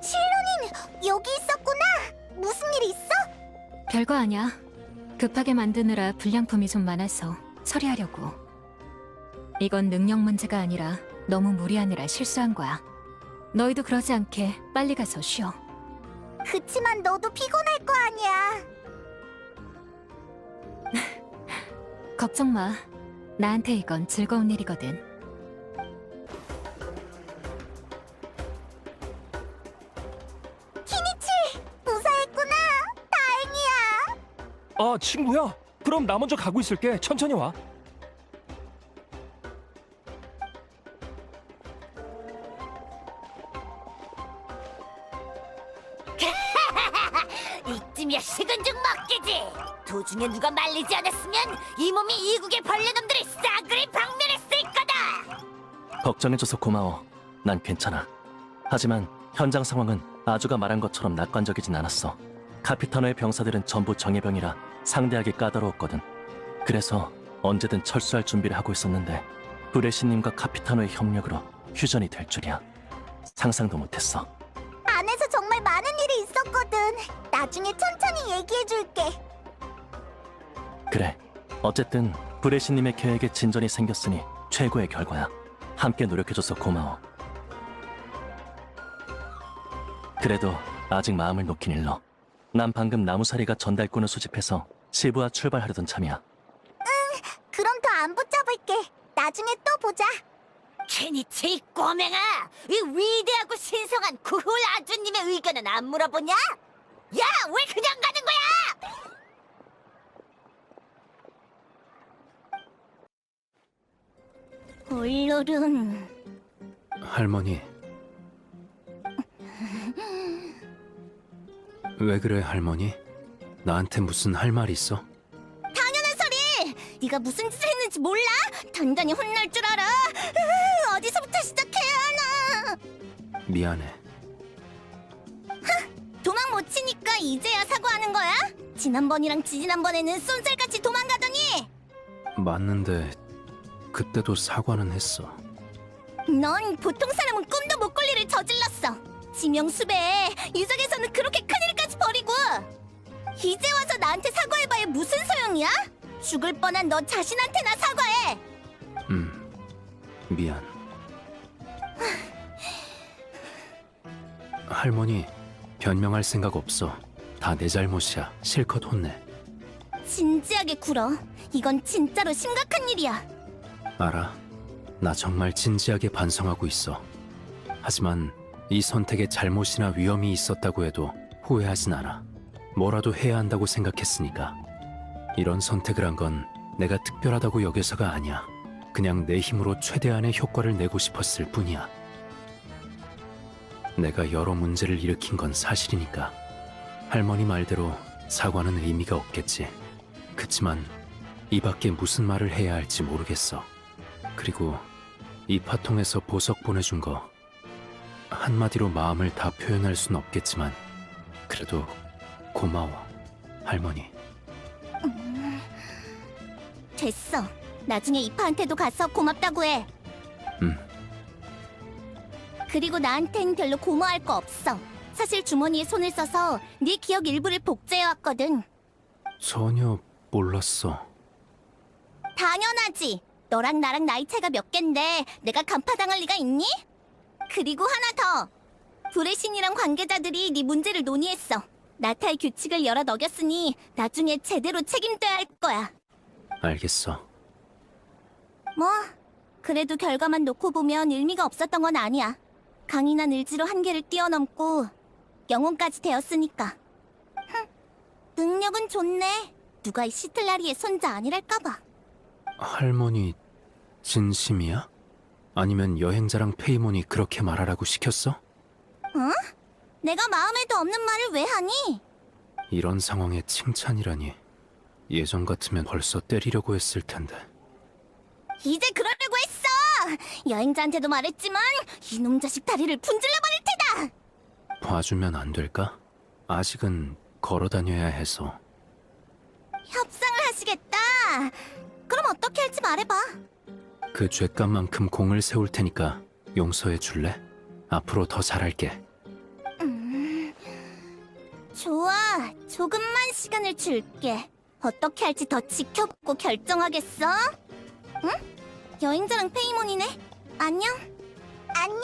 실로닌, 여기 있었구나. 무슨 일 있어?
별거 아니야. 급하게 만드느라 불량품이 좀 많아서 처리하려고. 이건 능력 문제가 아니라 너무 무리하느라 실수한 거야. 너희도 그러지 않게 빨리 가서 쉬어.
그치만 너도 피곤할 거 아니야.
걱정 마. 나한테 이건 즐거운 일이거든.
키니치, 무사했구나. 다행이야.
아, 친구야. 그럼 나 먼저 가고 있을게. 천천히 와.
이쯤이야 식은 죽 먹기지. 도중에 누가 말리지 않았으면 이 몸이 이국의 벌레놈들의 싸그리 박멸했을 거다.
걱정해줘서 고마워. 난 괜찮아. 하지만 현장 상황은 아주가 말한 것처럼 낙관적이진 않았어. 카피타노의 병사들은 전부 정예병이라 상대하기 까다로웠거든. 그래서 언제든 철수할 준비를 하고 있었는데 브레시님과 카피타노의 협력으로 휴전이 될 줄이야. 상상도 못했어.
안에서 정말 많은 일이 있었거든. 나중에 천천히 얘기해줄게.
그래. 어쨌든 브레시님의 계획에 진전이 생겼으니 최고의 결과야. 함께 노력해줘서 고마워. 그래도 아직 마음을 놓긴 일러. 난 방금 나무사리가 전달꾼을 수집해서 시부와 출발하려던 참이야.
그럼 더 안 붙잡을게. 나중에 또 보자.
케니치 꼬맹아, 이 위대하고 신성한 구훌 아주님의 의견은 안 물어보냐? 야, 왜 그냥 가는 거야?
올로른.
할머니. 왜 그래, 할머니? 나한테 무슨 할 말 있어?
당연한 소리! 네가 무슨 짓을 했는지 몰라? 단단히 혼날 줄 알아. 어디서부터 시작해야 하나?
미안해.
도망 못 치니까 이제야 사과하는 거야? 지난번이랑 지지난번에는 쏜살같이 도망가더니.
맞는데 그때도 사과는 했어.
넌 보통 사람은 꿈도 못 꿀 일을 저질렀어. 지명수배 유적에서는 그렇게 큰일까지 벌이고 이제 와서 나한테 사과해봐야 무슨 소용이야? 죽을 뻔한 너 자신한테나 사과해.
미안. 할머니, 변명할 생각 없어. 다 내 잘못이야. 실컷 혼내.
진지하게 굴어. 이건 진짜로 심각한 일이야.
알아. 나 정말 진지하게 반성하고 있어. 하지만 이 선택에 잘못이나 위험이 있었다고 해도 후회하진 않아. 뭐라도 해야 한다고 생각했으니까. 이런 선택을 한 건 내가 특별하다고 여겨서가 아니야. 그냥 내 힘으로 최대한의 효과를 내고 싶었을 뿐이야. 내가 여러 문제를 일으킨 건 사실이니까. 할머니 말대로 사과는 의미가 없겠지. 그치만 이 밖에 무슨 말을 해야 할지 모르겠어. 그리고 이 파통에서 보석 보내준 거 한마디로 마음을 다 표현할 순 없겠지만 그래도 고마워, 할머니.
됐어. 나중에 이파한테도 가서 고맙다고 해. 그리고 나한텐 별로 고마워할 거 없어. 사실 주머니에 손을 써서 네 기억 일부를 복제해왔거든.
전혀 몰랐어.
당연하지. 너랑 나랑 나이 차이가 몇 갠데 내가 간파당할 리가 있니? 그리고 하나 더. 불의 신이랑 관계자들이 네 문제를 논의했어. 나타의 규칙을 열어 넘겼으니 나중에 제대로 책임져야 할 거야.
알겠어.
뭐 그래도 결과만 놓고 보면 의미가 없었던 건 아니야. 강인한 의지로 한계를 뛰어넘고 영혼까지 되었으니까. 능력은 좋네. 누가 이 시틀라리의 손자 아니랄까봐.
할머니 진심이야? 아니면 여행자랑 페이몬이 그렇게 말하라고 시켰어?
내가 마음에도 없는 말을 왜 하니?
이런 상황에 칭찬이라니. 예전 같으면 벌써 때리려고 했을 텐데.
이제 그러려고 했어. 여행자한테도 말했지만 이놈 자식 다리를 분질러 버릴 테다.
봐주면 안 될까? 아직은 걸어 다녀야 해서.
협상을 하시겠다. 그럼 어떻게 할지 말해봐.
그 죗값만큼 공을 세울 테니까 용서해 줄래? 앞으로 더 잘할게.
좋아. 조금만 시간을 줄게. 어떻게 할지 더 지켜보고 결정하겠어? 응? 여행자랑 페이몬이네. 안녕. 안녕.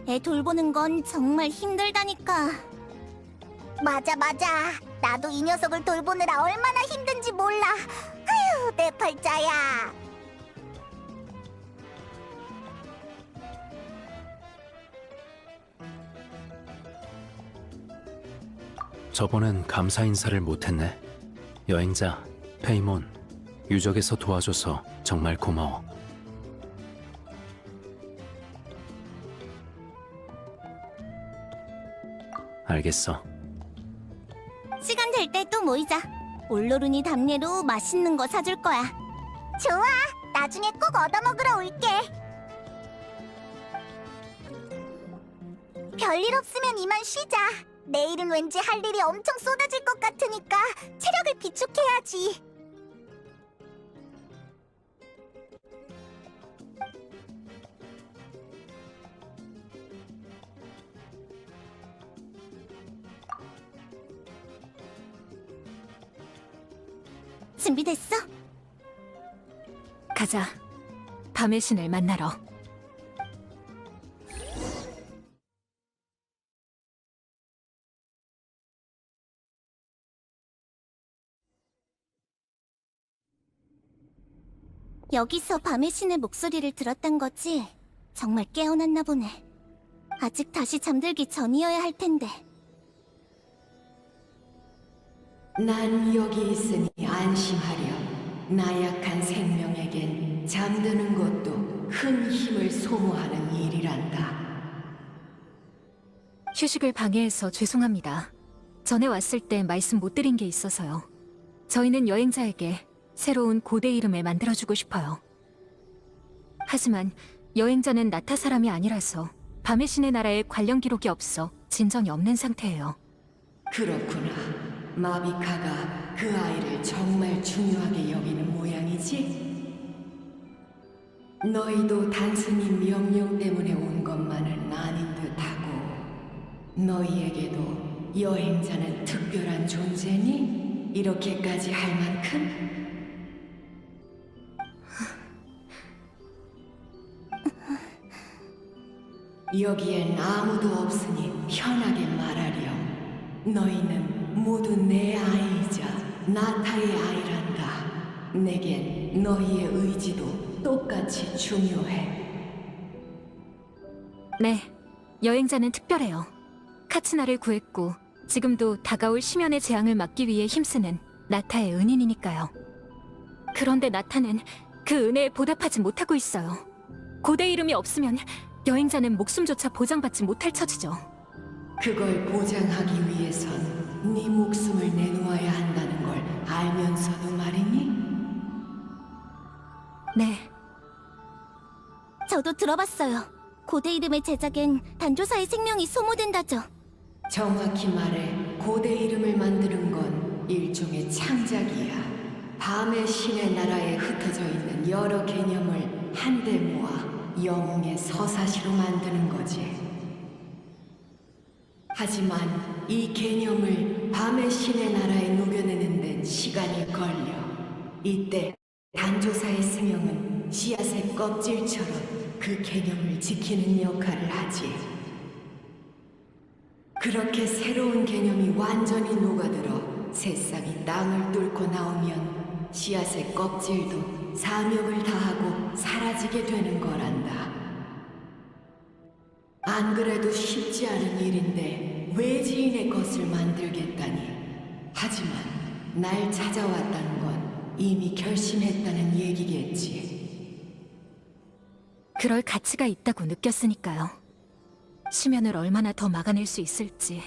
애 돌보는 건 정말 힘들다니까. 맞아. 나도 이 녀석을 돌보느라 얼마나 힘든지 몰라. 아휴, 내 팔자야.
저번엔 감사 인사를 못했네. 여행자, 페이몬, 유적에서 도와줘서 정말 고마워. 알겠어.
시간 될 때 또 모이자. 올로룬이 답례로 맛있는 거 사줄 거야. 좋아. 나중에 꼭 얻어먹으러 올게. 별일 없으면 이만 쉬자. 내일은 왠지 할 일이 엄청 쏟아질 것 같으니까 체력을 비축해야지. 준비됐어?
가자. 밤의 신을 만나러.
여기서 밤의 신의 목소리를 들었단 거지? 정말 깨어났나 보네. 아직 다시 잠들기 전이어야 할 텐데.
난 여기 있으니 안심하렴. 나약한 생명에겐 잠드는 것도 큰 힘을 소모하는 일이란다.
휴식을 방해해서 죄송합니다. 전에 왔을 때 말씀 못 드린 게 있어서요. 저희는 여행자에게 새로운 고대 이름을 만들어주고 싶어요. 하지만 여행자는 나타 사람이 아니라서 밤의 신의 나라에 관련 기록이 없어 진정이 없는 상태예요.
그렇구나. 마비카가 그 아이를 정말 중요하게 여기는 모양이지? 너희도 단순히 명령 때문에 온 것만은 아닌 듯하고 너희에게도 여행자는 특별한 존재니? 이렇게까지 할 만큼? 여기엔 아무도 없으니 편하게 말하렴. 너희는 모두 내 아이이자 나타의 아이란다. 내겐 너희의 의지도 똑같이 중요해.
네, 여행자는 특별해요. 카츠나를 구했고 지금도 다가올 심연의 재앙을 막기 위해 힘쓰는 나타의 은인이니까요. 그런데 나타는 그 은혜에 보답하지 못하고 있어요. 고대 이름이 없으면 여행자는 목숨조차 보장받지 못할 처지죠.
그걸 보장하기 위해선 네 목숨을 내놓아야 한다는 걸 알면서도 말이니?
네,
저도 들어봤어요. 고대 이름의 제작엔 단조사의 생명이 소모된다죠.
정확히 말해 고대 이름을 만드는 건 일종의 창작이야. 밤의 신의 나라에 흩어져 있는 여러 개념을 한데 모아 영웅의 서사시로 만드는 거지. 하지만 이 개념을 밤의 신의 나라에 녹여내는 데는 시간이 걸려. 이때 단조사의 스명은 씨앗의 껍질처럼 그 개념을 지키는 역할을 하지. 그렇게 새로운 개념이 완전히 녹아들어 새싹이 땅을 뚫고 나오면 씨앗의 껍질도 사명을 다하고 사라지게 되는 거란다. 안 그래도 쉽지 않은 일인데 외지인의 것을 만들겠다니. 하지만 날 찾아왔다는 건 이미 결심했다는 얘기겠지.
그럴 가치가 있다고 느꼈으니까요. 심연을 얼마나 더 막아낼 수 있을지,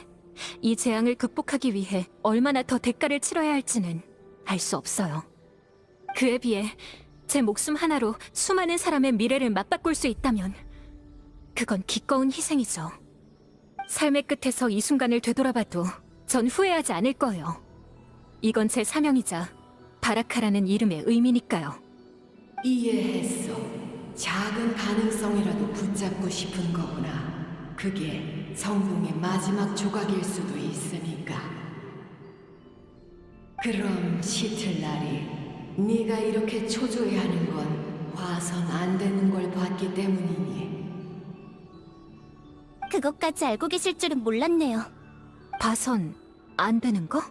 이 재앙을 극복하기 위해 얼마나 더 대가를 치러야 할지는 알 수 없어요. 그에 비해 제 목숨 하나로 수많은 사람의 미래를 맞바꿀 수 있다면 그건 기꺼운 희생이죠. 삶의 끝에서 이 순간을 되돌아봐도 전 후회하지 않을 거예요. 이건 제 사명이자 바라카라는 이름의 의미니까요.
이해했어. 작은 가능성이라도 붙잡고 싶은 거구나. 그게 성공의 마지막 조각일 수도 있으니까. 그럼 시틀날이 네가 이렇게 초조해하는 건 봐선 안 되는 걸 봤기 때문이니.
그것까지 알고 계실 줄은 몰랐네요.
봐선 안 되는 거?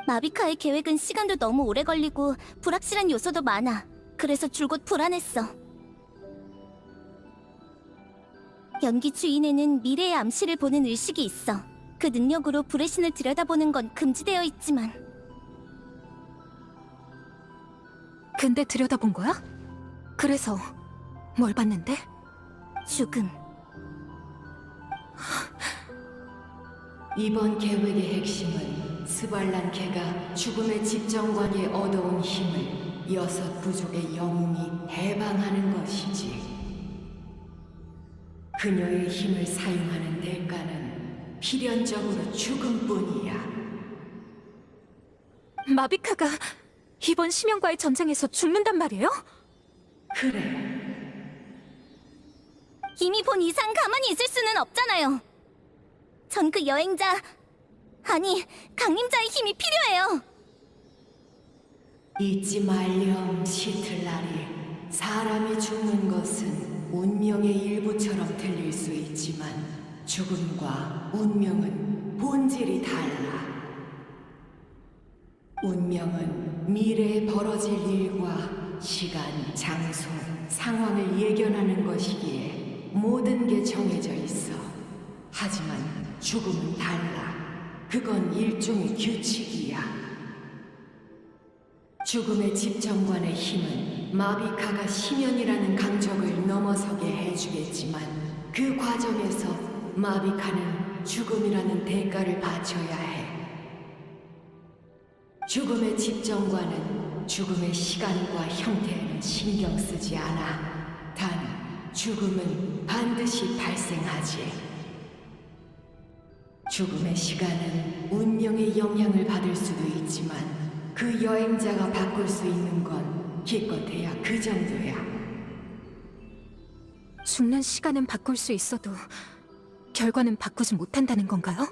마비카의 계획은 시간도 너무 오래 걸리고 불확실한 요소도 많아. 그래서 줄곧 불안했어. 연기 주인에는 미래의 암시를 보는 의식이 있어. 그 능력으로 불의 신을 들여다보는 건 금지되어 있지만
근데 들여다본 거야? 그래서 뭘 봤는데?
죽음.
이번 계획의 핵심은 스발란케가 죽음의 집정관에 얻어온 힘을 6 부족의 영웅이 해방하는 것이지. 그녀의 힘을 사용하는 대가는 필연적으로 죽음뿐이야.
마비카가 이번 심연과의 전쟁에서 죽는단 말이에요?
그래.
이미 본 이상 가만히 있을 수는 없잖아요. 전 그 여행자, 아니 강림자의 힘이 필요해요.
잊지 말렴, 시틀라리. 사람이 죽는 것은 운명의 일부처럼 들릴 수 있지만 죽음과 운명은 본질이 달라. 운명은 미래에 벌어질 일과 시간, 장소, 상황을 예견하는 것이기에 모든 게 정해져 있어. 하지만 죽음은 달라. 그건 일종의 규칙이야. 죽음의 집정관의 힘은 마비카가 심연이라는 강적을 넘어서게 해주겠지만 그 과정에서 마비카는 죽음이라는 대가를 바쳐야 해. 죽음의 집정관은 죽음의 시간과 형태에는 신경 쓰지 않아. 단, 죽음은 반드시 발생하지. 죽음의 시간은 운명의 영향을 받을 수도 있지만 그 여행자가 바꿀 수 있는 건 기껏해야 그 정도야.
죽는 시간은 바꿀 수 있어도 결과는 바꾸지 못한다는 건가요?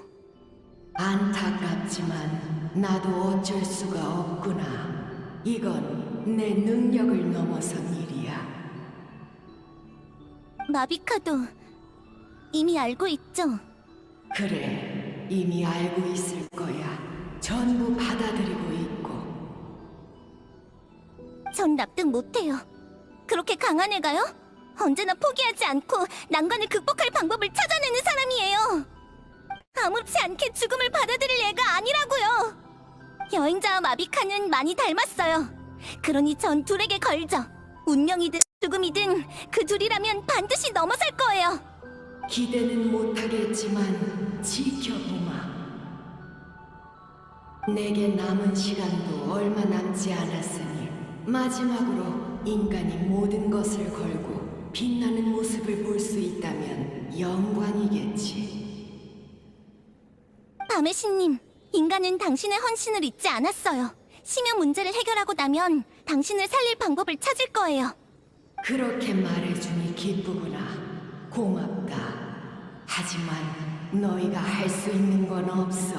안타깝지만 나도 어쩔 수가 없구나. 이건 내 능력을 넘어선 일이야.
마비카도 이미 알고 있죠?
그래, 이미 알고 있을 거야. 전부 받아들이고 있고.
전 납득 못해요. 그렇게 강한 애가요? 언제나 포기하지 않고 난관을 극복할 방법을 찾아내는 사람이에요. 아무렇지 않게 죽음을 받아들일 애가 아니라고요. 여행자와 마비카는 많이 닮았어요. 그러니 전 둘에게 걸죠. 운명이든 죽음이든 그 둘이라면 반드시 넘어설 거예요.
기대는 못하겠지만 지켜보마. 내게 남은 시간도 얼마 남지 않았으니 마지막으로 인간이 모든 것을 걸고 빛나는 모습을 볼 수 있다면 영광이겠지.
밤의 신님, 인간은 당신의 헌신을 잊지 않았어요. 심연 문제를 해결하고 나면 당신을 살릴 방법을 찾을 거예요.
그렇게 말해주니 기쁘구나. 고맙다. 하지만 너희가 할 수 있는 건 없어.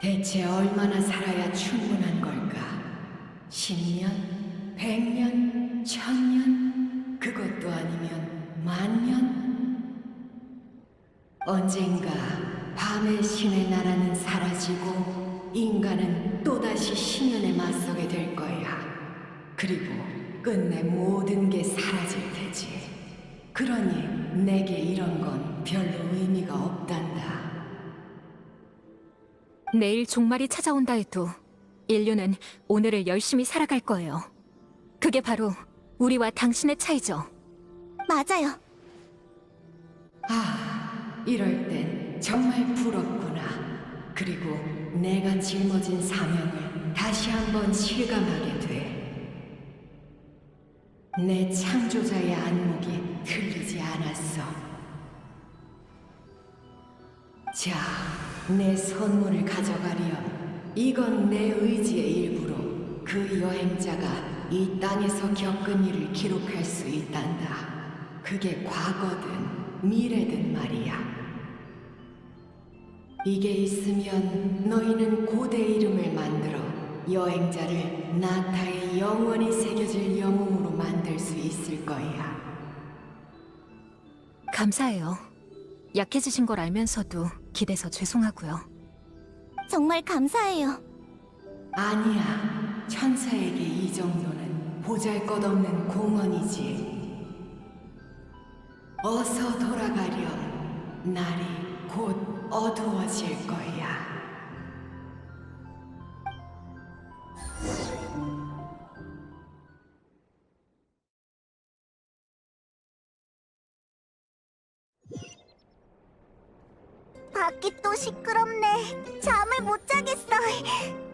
대체 얼마나 살아야 충분한 걸까? 10년? 100년? 1000년? 그것도 아니면 10,000년? 언젠가 밤의 신의 나라는 사라지고 인간은 또다시 심연에 맞서게 될 거야. 그리고 끝내 모든 게 사라질 테지. 그러니 내게 이런 건 별로 의미가 없단다.
내일 종말이 찾아온다 해도 인류는 오늘을 열심히 살아갈 거예요. 그게 바로 우리와 당신의 차이죠.
맞아요.
아, 이럴 땐 정말 부럽구나. 그리고 내가 짊어진 사명을 다시 한번 실감하게 돼. 내 창조자의 안목이 틀리지 않았어. 자, 내 선물을 가져가렴. 이건 내 의지의 일부로 그 여행자가 이 땅에서 겪은 일을 기록할 수 있단다. 그게 과거든 미래든 말이야. 이게 있으면 너희는 고대 이름을 만들어 여행자를 나타에 영원히 새겨질 영웅으로 만들 수 있을 거야.
감사해요. 약해지신 걸 알면서도 기대서 죄송하고요.
정말 감사해요.
아니야. 천사에게 이 정도는 보잘것없는 공헌이지. 어서 돌아가렴. 날이 곧 어두워질 거야.
밖이 또 시끄럽네. 잠을 못 자겠어.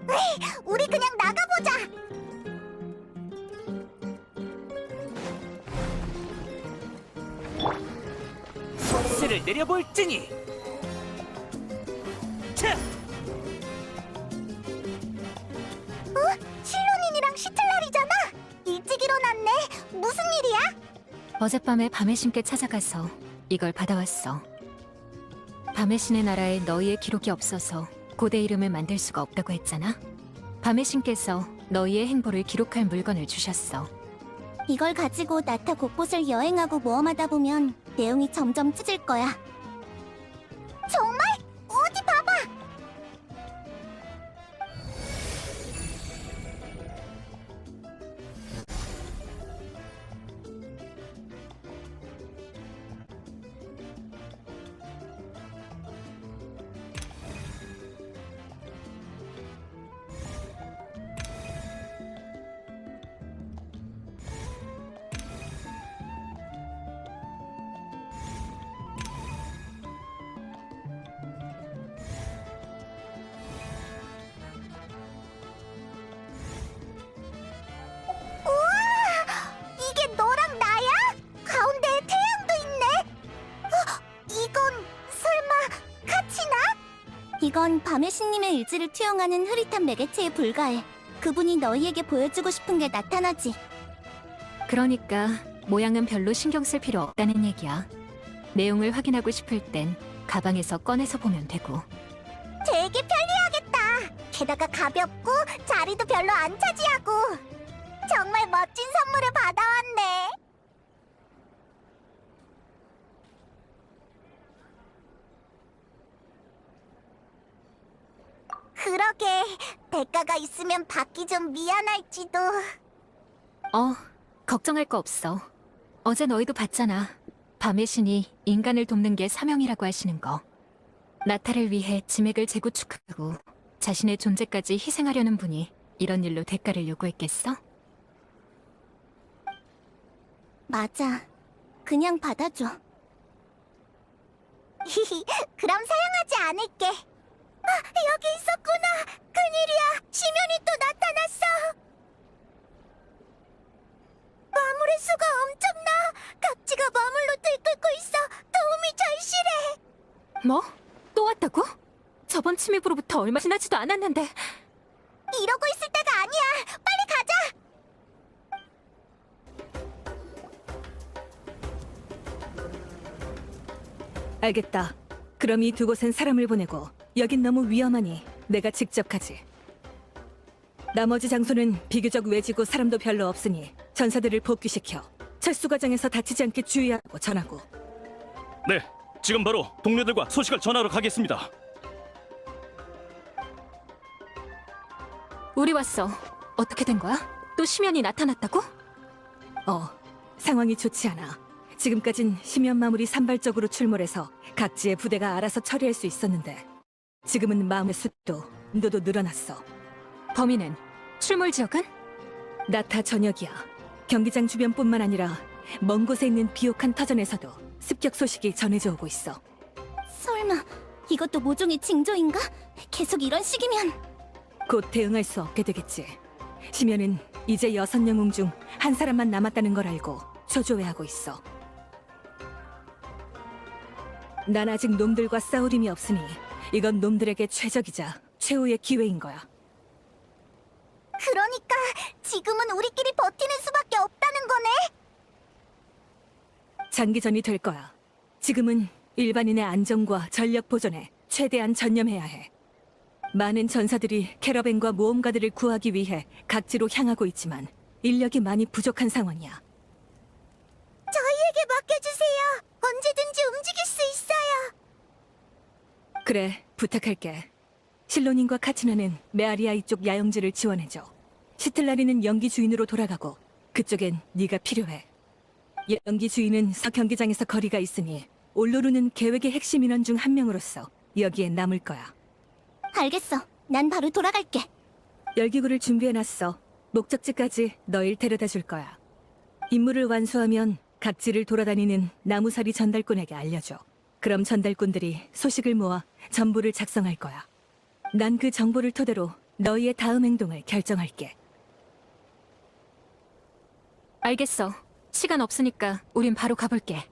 에이, 우리 그냥 나가보자.
속세를 내려볼지니. 자,
실론인이랑 시틀라리잖아. 일찍 일어났네. 무슨 일이야?
어젯밤에 밤의 신께 찾아가서 이걸 받아왔어. 밤의 신의 나라에 너희의 기록이 없어서 고대 이름을 만들 수가 없다고 했잖아. 밤의 신께서 너희의 행보를 기록할 물건을 주셨어.
이걸 가지고 나타 곳곳을 여행하고 모험하다 보면 내용이 점점 찢을 거야. 정말? 어디 봐봐! 우와! 이게 너랑 나야? 가운데에 태양도 있네? 이건 설마 카치나? 이건 밤의 신님의 의지를 투영하는 흐릿한 매개체에 불과해. 그분이 너희에게 보여주고 싶은 게 나타나지.
그러니까 모양은 별로 신경 쓸 필요 없다는 얘기야. 내용을 확인하고 싶을 땐 가방에서 꺼내서 보면 되고.
되게 편리하겠다. 게다가 가볍고 자리도 별로 안 차지하고. 정말 멋진 선물을 받아왔네. 그러게, 대가가 있으면 받기 좀 미안할지도.
걱정할 거 없어. 어제 너희도 봤잖아. 밤의 신이 인간을 돕는 게 사명이라고 하시는 거. 나타를 위해 지맥을 재구축하고 자신의 존재까지 희생하려는 분이 이런 일로 대가를 요구했겠어?
맞아. 그냥 받아줘. 그럼 사양하지 않을게. 여기 있었구나. 큰일이야. 심연이 또 나타났어. 마물의 수가 엄청나. 각지가 마물로 들끓고 있어. 도움이 절실해.
뭐? 또 왔다고? 저번 침입으로부터 얼마 지나지도 않았는데.
이러고 있을 때가 아니야. 빨리 가자.
알겠다. 그럼 이 두 곳엔 사람을 보내고 여긴 너무 위험하니 내가 직접 가지. 나머지 장소는 비교적 외지고 사람도 별로 없으니 전사들을 복귀시켜 철수 과정에서 다치지 않게 주의하고 전하고.
네, 지금 바로 동료들과 소식을 전하러 가겠습니다.
우리 왔어. 어떻게 된 거야? 또 심연이 나타났다고?
상황이 좋지 않아. 지금까진 심연 마물이 산발적으로 출몰해서 각지의 부대가 알아서 처리할 수 있었는데 지금은 마음의 숫도 인도도 늘어났어.
범인은? 출몰 지역은?
나타 전역이야. 경기장 주변뿐만 아니라 먼 곳에 있는 비옥한 터전에서도 습격 소식이 전해져 오고 있어.
설마 이것도 모종의 징조인가? 계속 이런 식이면.
곧 대응할 수 없게 되겠지. 심연은 이제 6영웅 중 한 사람만 남았다는 걸 알고 초조해하고 있어. 난 아직 놈들과 싸울 힘이 없으니 이건 놈들에게 최적이자 최후의 기회인 거야.
그러니까 지금은 우리끼리 버티는 수밖에 없다는 거네.
장기전이 될 거야. 지금은 일반인의 안전과 전력 보존에 최대한 전념해야 해. 많은 전사들이 캐러밴과 모험가들을 구하기 위해 각지로 향하고 있지만 인력이 많이 부족한 상황이야.
저희에게 맡겨주세요. 언제든지 움직일 수 있어요.
그래, 부탁할게. 실로닌과 카치나는 메아리아 이쪽 야영지를 지원해줘. 시틀라리는 연기 주인으로 돌아가고 그쪽엔 네가 필요해. 연기 주인은 서경기장에서 거리가 있으니 올로루는 계획의 핵심 인원 중 한 명으로서 여기에 남을 거야.
알겠어. 난 바로 돌아갈게.
열기구를 준비해놨어. 목적지까지 너일 데려다 줄 거야. 임무를 완수하면 각지를 돌아다니는 나무사리 전달꾼에게 알려줘. 그럼 전달꾼들이 소식을 모아 전부를 작성할 거야. 난 그 정보를 토대로 너희의 다음 행동을 결정할게.
알겠어. 시간 없으니까 우린 바로 가볼게.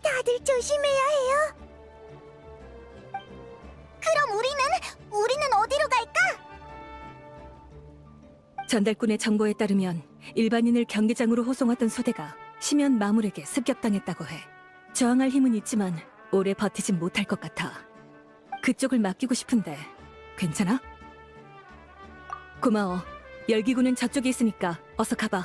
다들 조심해야 해요. 그럼 우리는 어디로 갈까?
전달꾼의 정보에 따르면 일반인을 경기장으로 호송하던 소대가 심연 마물에게 습격당했다고 해. 저항할 힘은 있지만 오래 버티진 못할 것 같아. 그쪽을 맡기고 싶은데 괜찮아? 고마워. 열기구는 저쪽에 있으니까 어서 가봐.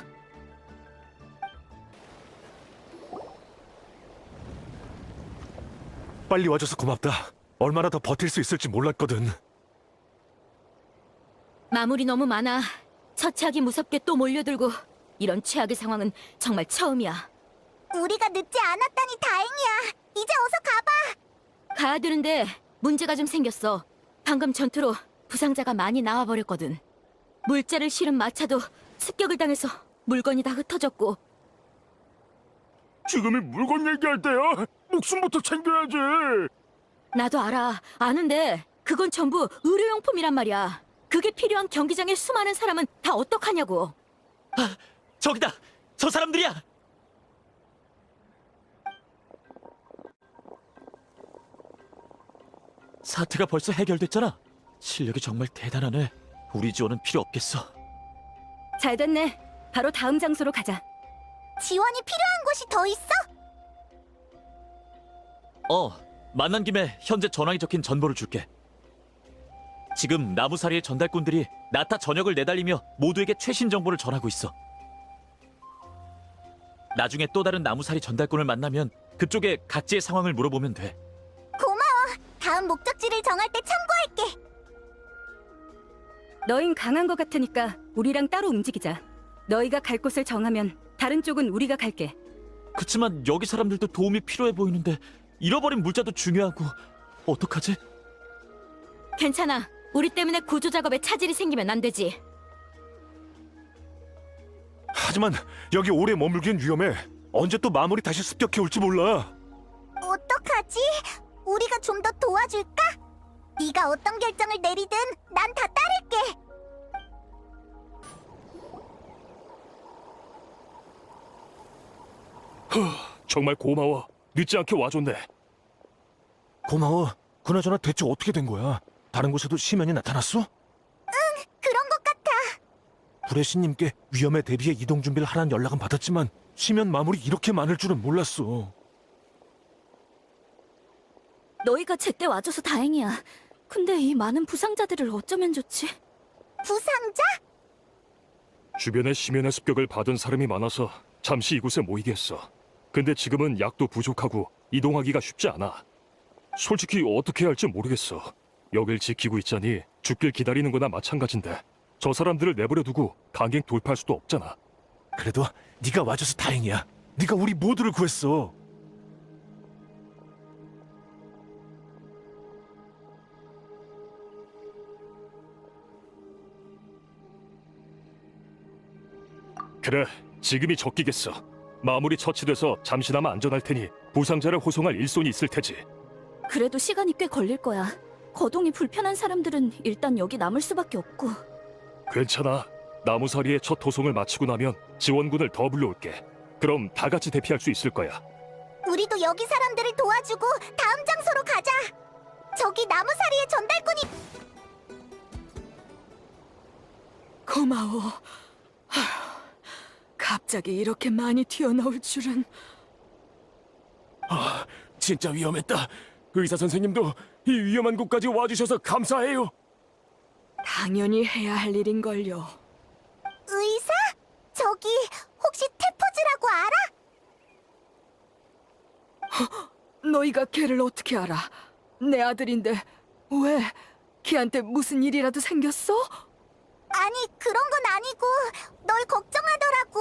빨리 와줘서 고맙다. 얼마나 더 버틸 수 있을지 몰랐거든.
마무리 너무 많아. 처치하기 무섭게 또 몰려들고 이런 최악의 상황은 정말 처음이야.
우리가 늦지 않았다니 다행이야. 이제 어서 가봐.
가야 되는데 문제가 좀 생겼어. 방금 전투로 부상자가 많이 나와버렸거든. 물자를 실은 마차도 습격을 당해서 물건이 다 흩어졌고.
지금이 물건 얘기할 때야. 목숨부터 챙겨야지.
나도 알아. 아는데 그건 전부 의료용품이란 말이야. 그게 필요한 경기장의 수많은 사람은 다 어떡하냐고.
저기다! 저 사람들이야! 사태가 벌써 해결됐잖아. 실력이 정말 대단하네. 우리 지원은 필요 없겠어.
잘 됐네. 바로 다음 장소로 가자.
지원이 필요한 곳이 더 있어?
만난 김에 현재 전황이 적힌 전보를 줄게. 지금 나무사리의 전달꾼들이 나타 전역을 내달리며 모두에게 최신 정보를 전하고 있어. 나중에 또 다른 나무사리 전달꾼을 만나면 그쪽에 각지의 상황을 물어보면 돼.
고마워. 다음 목적지를 정할 때 참고할게.
너흰 강한 것 같으니까 우리랑 따로 움직이자. 너희가 갈 곳을 정하면 다른 쪽은 우리가 갈게.
그치만 여기 사람들도 도움이 필요해 보이는데 잃어버린 물자도 중요하고 어떡하지?
괜찮아. 우리 때문에 구조 작업에 차질이 생기면 안 되지.
하지만 여기 오래 머물긴 위험해. 언제 또 마무리 다시 습격해 올지 몰라.
어떡하지? 우리가 좀 더 도와줄까? 네가 어떤 결정을 내리든 난 다 따를게.
정말 고마워. 늦지 않게 와줬네. 고마워. 그나저나 대체 어떻게 된 거야? 다른 곳에도 시면이 나타났어?
그런 것 같아.
브레시님께 위험에 대비해 이동 준비를 하라는 연락은 받았지만 시면 마무리 이렇게 많을 줄은 몰랐어.
너희가 제때 와줘서 다행이야. 근데 이 많은 부상자들을 어쩌면 좋지?
부상자?
주변에 시면의 습격을 받은 사람이 많아서 잠시 이곳에 모이게 했어. 근데 지금은 약도 부족하고 이동하기가 쉽지 않아. 솔직히 어떻게 해야 할지 모르겠어. 여길 지키고 있자니 죽길 기다리는 거나 마찬가지인데 저 사람들을 내버려 두고 강행 돌파할 수도 없잖아. 그래도 네가 와줘서 다행이야. 네가 우리 모두를 구했어. 그래, 지금이 적기겠어. 마무리 처치돼서 잠시나마 안전할 테니 부상자를 호송할 일손이 있을 테지.
그래도 시간이 꽤 걸릴 거야. 거동이 불편한 사람들은 일단 여기 남을 수밖에 없고.
괜찮아. 나무사리의 첫 호송을 마치고 나면 지원군을 더 불러올게. 그럼 다 같이 대피할 수 있을 거야.
우리도 여기 사람들을 도와주고 다음 장소로 가자. 저기 나무사리의 전달꾼이.
고마워. 갑자기 이렇게 많이 튀어나올 줄은.
진짜 위험했다. 의사 선생님도 이 위험한 곳까지 와주셔서 감사해요.
당연히 해야 할 일인걸요.
의사? 저기 혹시 테포즈라고 알아?
너희가 걔를 어떻게 알아? 내 아들인데 왜? 걔한테 무슨 일이라도 생겼어?
아니 그런 건 아니고 널 걱정하더라고.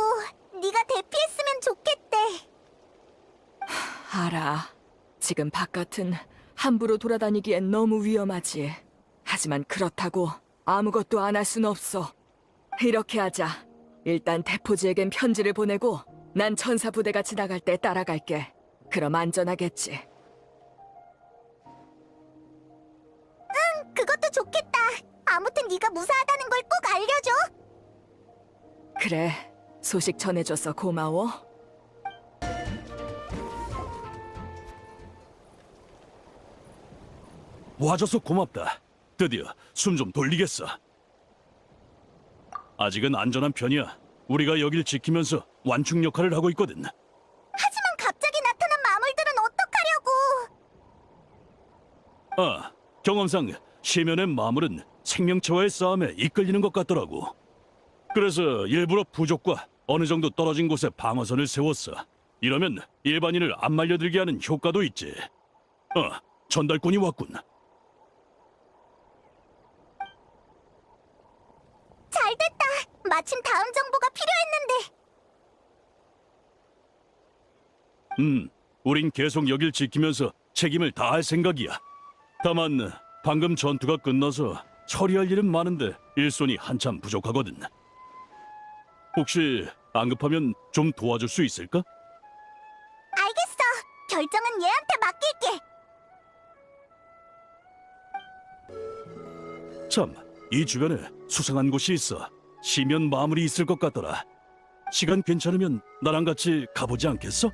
네가 대피했으면 좋겠대.
알아. 지금 바깥은 함부로 돌아다니기엔 너무 위험하지. 하지만 그렇다고 아무것도 안 할 순 없어. 이렇게 하자. 일단 태포즈에겐 편지를 보내고 난 천사 부대가 지나갈 때 따라갈게. 그럼 안전하겠지.
그것도 좋겠다. 아무튼 네가 무사하다는 걸 꼭 알려줘.
그래. 소식 전해줘서 고마워.
와줘서 고맙다. 드디어 숨 좀 돌리겠어. 아직은 안전한 편이야. 우리가 여길 지키면서 완충 역할을 하고 있거든.
하지만 갑자기 나타난 마물들은
경험상 시면의 마물은 생명체와의 싸움에 이끌리는 것 같더라고. 그래서 일부러 부족과 어느 정도 떨어진 곳에 방어선을 세웠어. 이러면 일반인을 안 말려들게 하는 효과도 있지. 전달꾼이 왔군.
잘됐다. 마침 다음 정보가 필요했는데.
우린 계속 여길 지키면서 책임을 다할 생각이야. 다만 방금 전투가 끝나서 처리할 일은 많은데 일손이 한참 부족하거든. 혹시 안 급하면 좀 도와줄 수 있을까?
알겠어. 결정은 얘한테 맡길게.
참, 이 주변에 수상한 곳이 있어. 시면 마물이 있을 것 같더라. 시간 괜찮으면 나랑 같이 가보지 않겠어?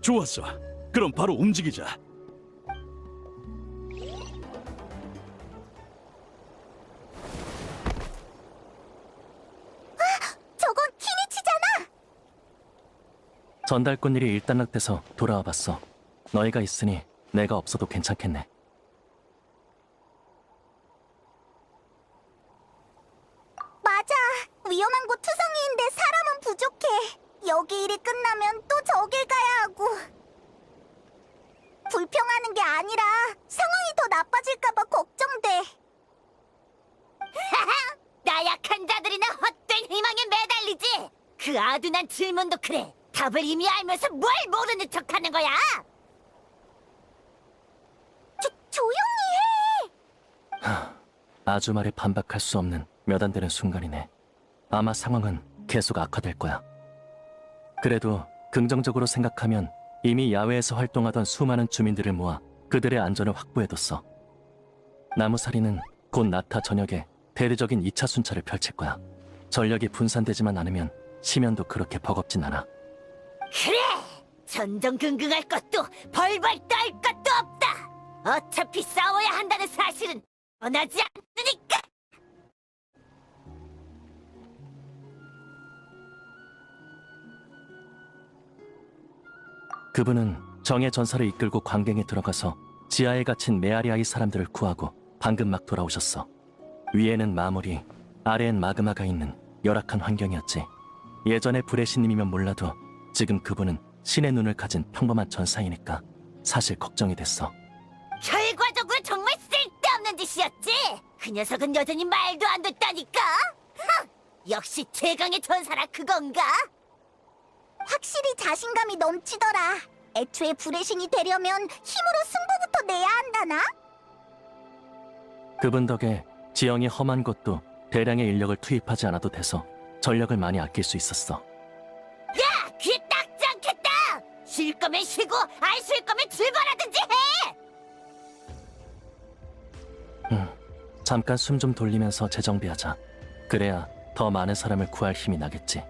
좋았어. 그럼 바로 움직이자.
저건 키니치잖아.
전달꾼 일이 일단락돼서 돌아와 봤어. 너희가 있으니 내가 없어도 괜찮겠네.
맞아. 위험한 곳 투성이인데 사람은 부족해. 여기 일이 끝나면 또 저길 가야 하고. 불평하는 게 아니라 상황이 더 나빠질까봐 걱정돼.
나약한 자들이나 헛된 희망에 매달리지. 그 아둔한 질문도 그래. 답을 이미 알면서 뭘 모르는 척하는 거야?
조용히 해.
아주 말에 반박할 수 없는 몇 안 되는 순간이네. 아마 상황은 계속 악화될 거야. 그래도 긍정적으로 생각하면 이미 야외에서 활동하던 수많은 주민들을 모아 그들의 안전을 확보해뒀어. 나무살이는 곧 나타 저녁에 대대적인 2차 순찰을 펼칠 거야. 전력이 분산되지만 않으면 시면도 그렇게 버겁진 않아.
그래! 전전긍긍할 것도 벌벌 떨 것도 없다! 어차피 싸워야 한다는 사실은 변하지 않으니까!
그분은 정의 전사를 이끌고 광경에 들어가서 지하에 갇힌 메아리아의 사람들을 구하고 방금 막 돌아오셨어. 위에는 마물이, 아래엔 마그마가 있는 열악한 환경이었지. 예전에 불의 신님이면 몰라도 지금 그분은 신의 눈을 가진 평범한 전사이니까 사실 걱정이 됐어.
결과적으로 정말 쓸데없는 짓이었지! 그 녀석은 여전히 말도 안 됐다니까! 역시 최강의 전사라 그건가?
확실히 자신감이 넘치더라. 애초에 불의 신이 되려면 힘으로 승부부터 내야 한다나?
그분 덕에 지형이 험한 곳도 대량의 인력을 투입하지 않아도 돼서 전력을 많이 아낄 수 있었어.
야! 귀 닦지 않겠다! 쉴 거면 쉬고 안 쉴 거면 출발하든지 해!
잠깐 숨 좀 돌리면서 재정비하자. 그래야 더 많은 사람을 구할 힘이 나겠지.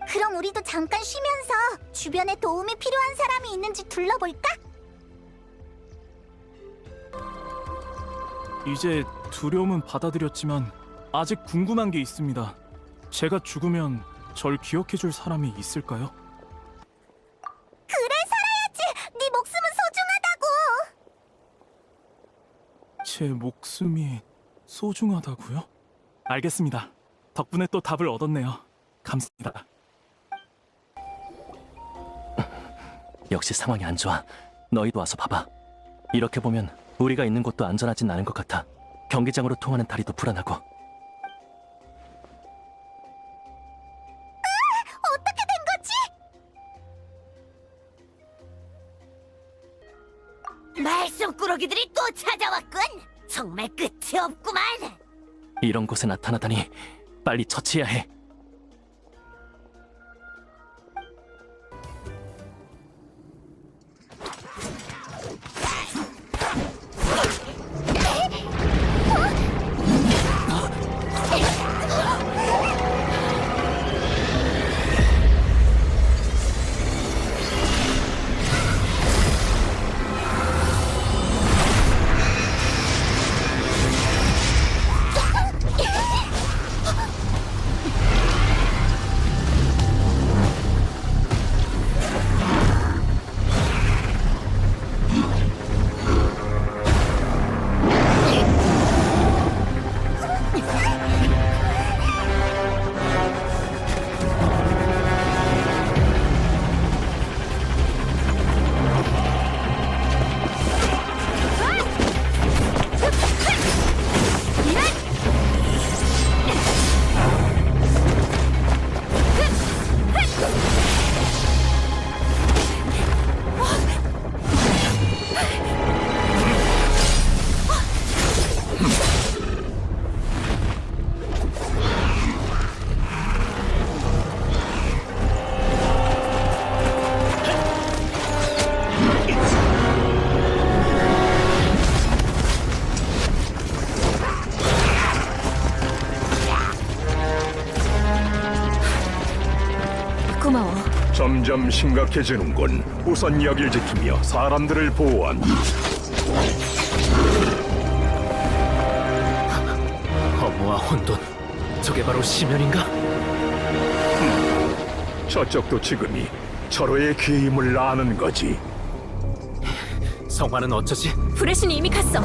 그럼 우리도 잠깐 쉬면서 주변에 도움이 필요한 사람이 있는지 둘러볼까?
이제 두려움은 받아들였지만 아직 궁금한 게 있습니다. 제가 죽으면 절 기억해줄 사람이 있을까요?
그래, 살아야지! 네 목숨은 소중하다고!
제 목숨이 소중하다고요? 알겠습니다. 덕분에 또 답을 얻었네요. 감사합니다.
역시 상황이 안 좋아. 너희도 와서 봐봐. 이렇게 보면 우리가 있는 곳도 안전하진 않은 것 같아. 경기장으로 통하는 다리도 불안하고.
어떻게 된 거지?
말썽꾸러기들이 또 찾아왔군! 정말 끝이 없구만!
이런 곳에 나타나다니 빨리 처치해야 해.
점점 심각해지는군. 우선 여길 지키며 사람들을 보호한다.
허무와 혼돈, 저게 바로 심연인가?
저쪽도 지금이 절호의 귀임을 아는 거지.
성화는 어쩌지?
브레신이 이미 갔어.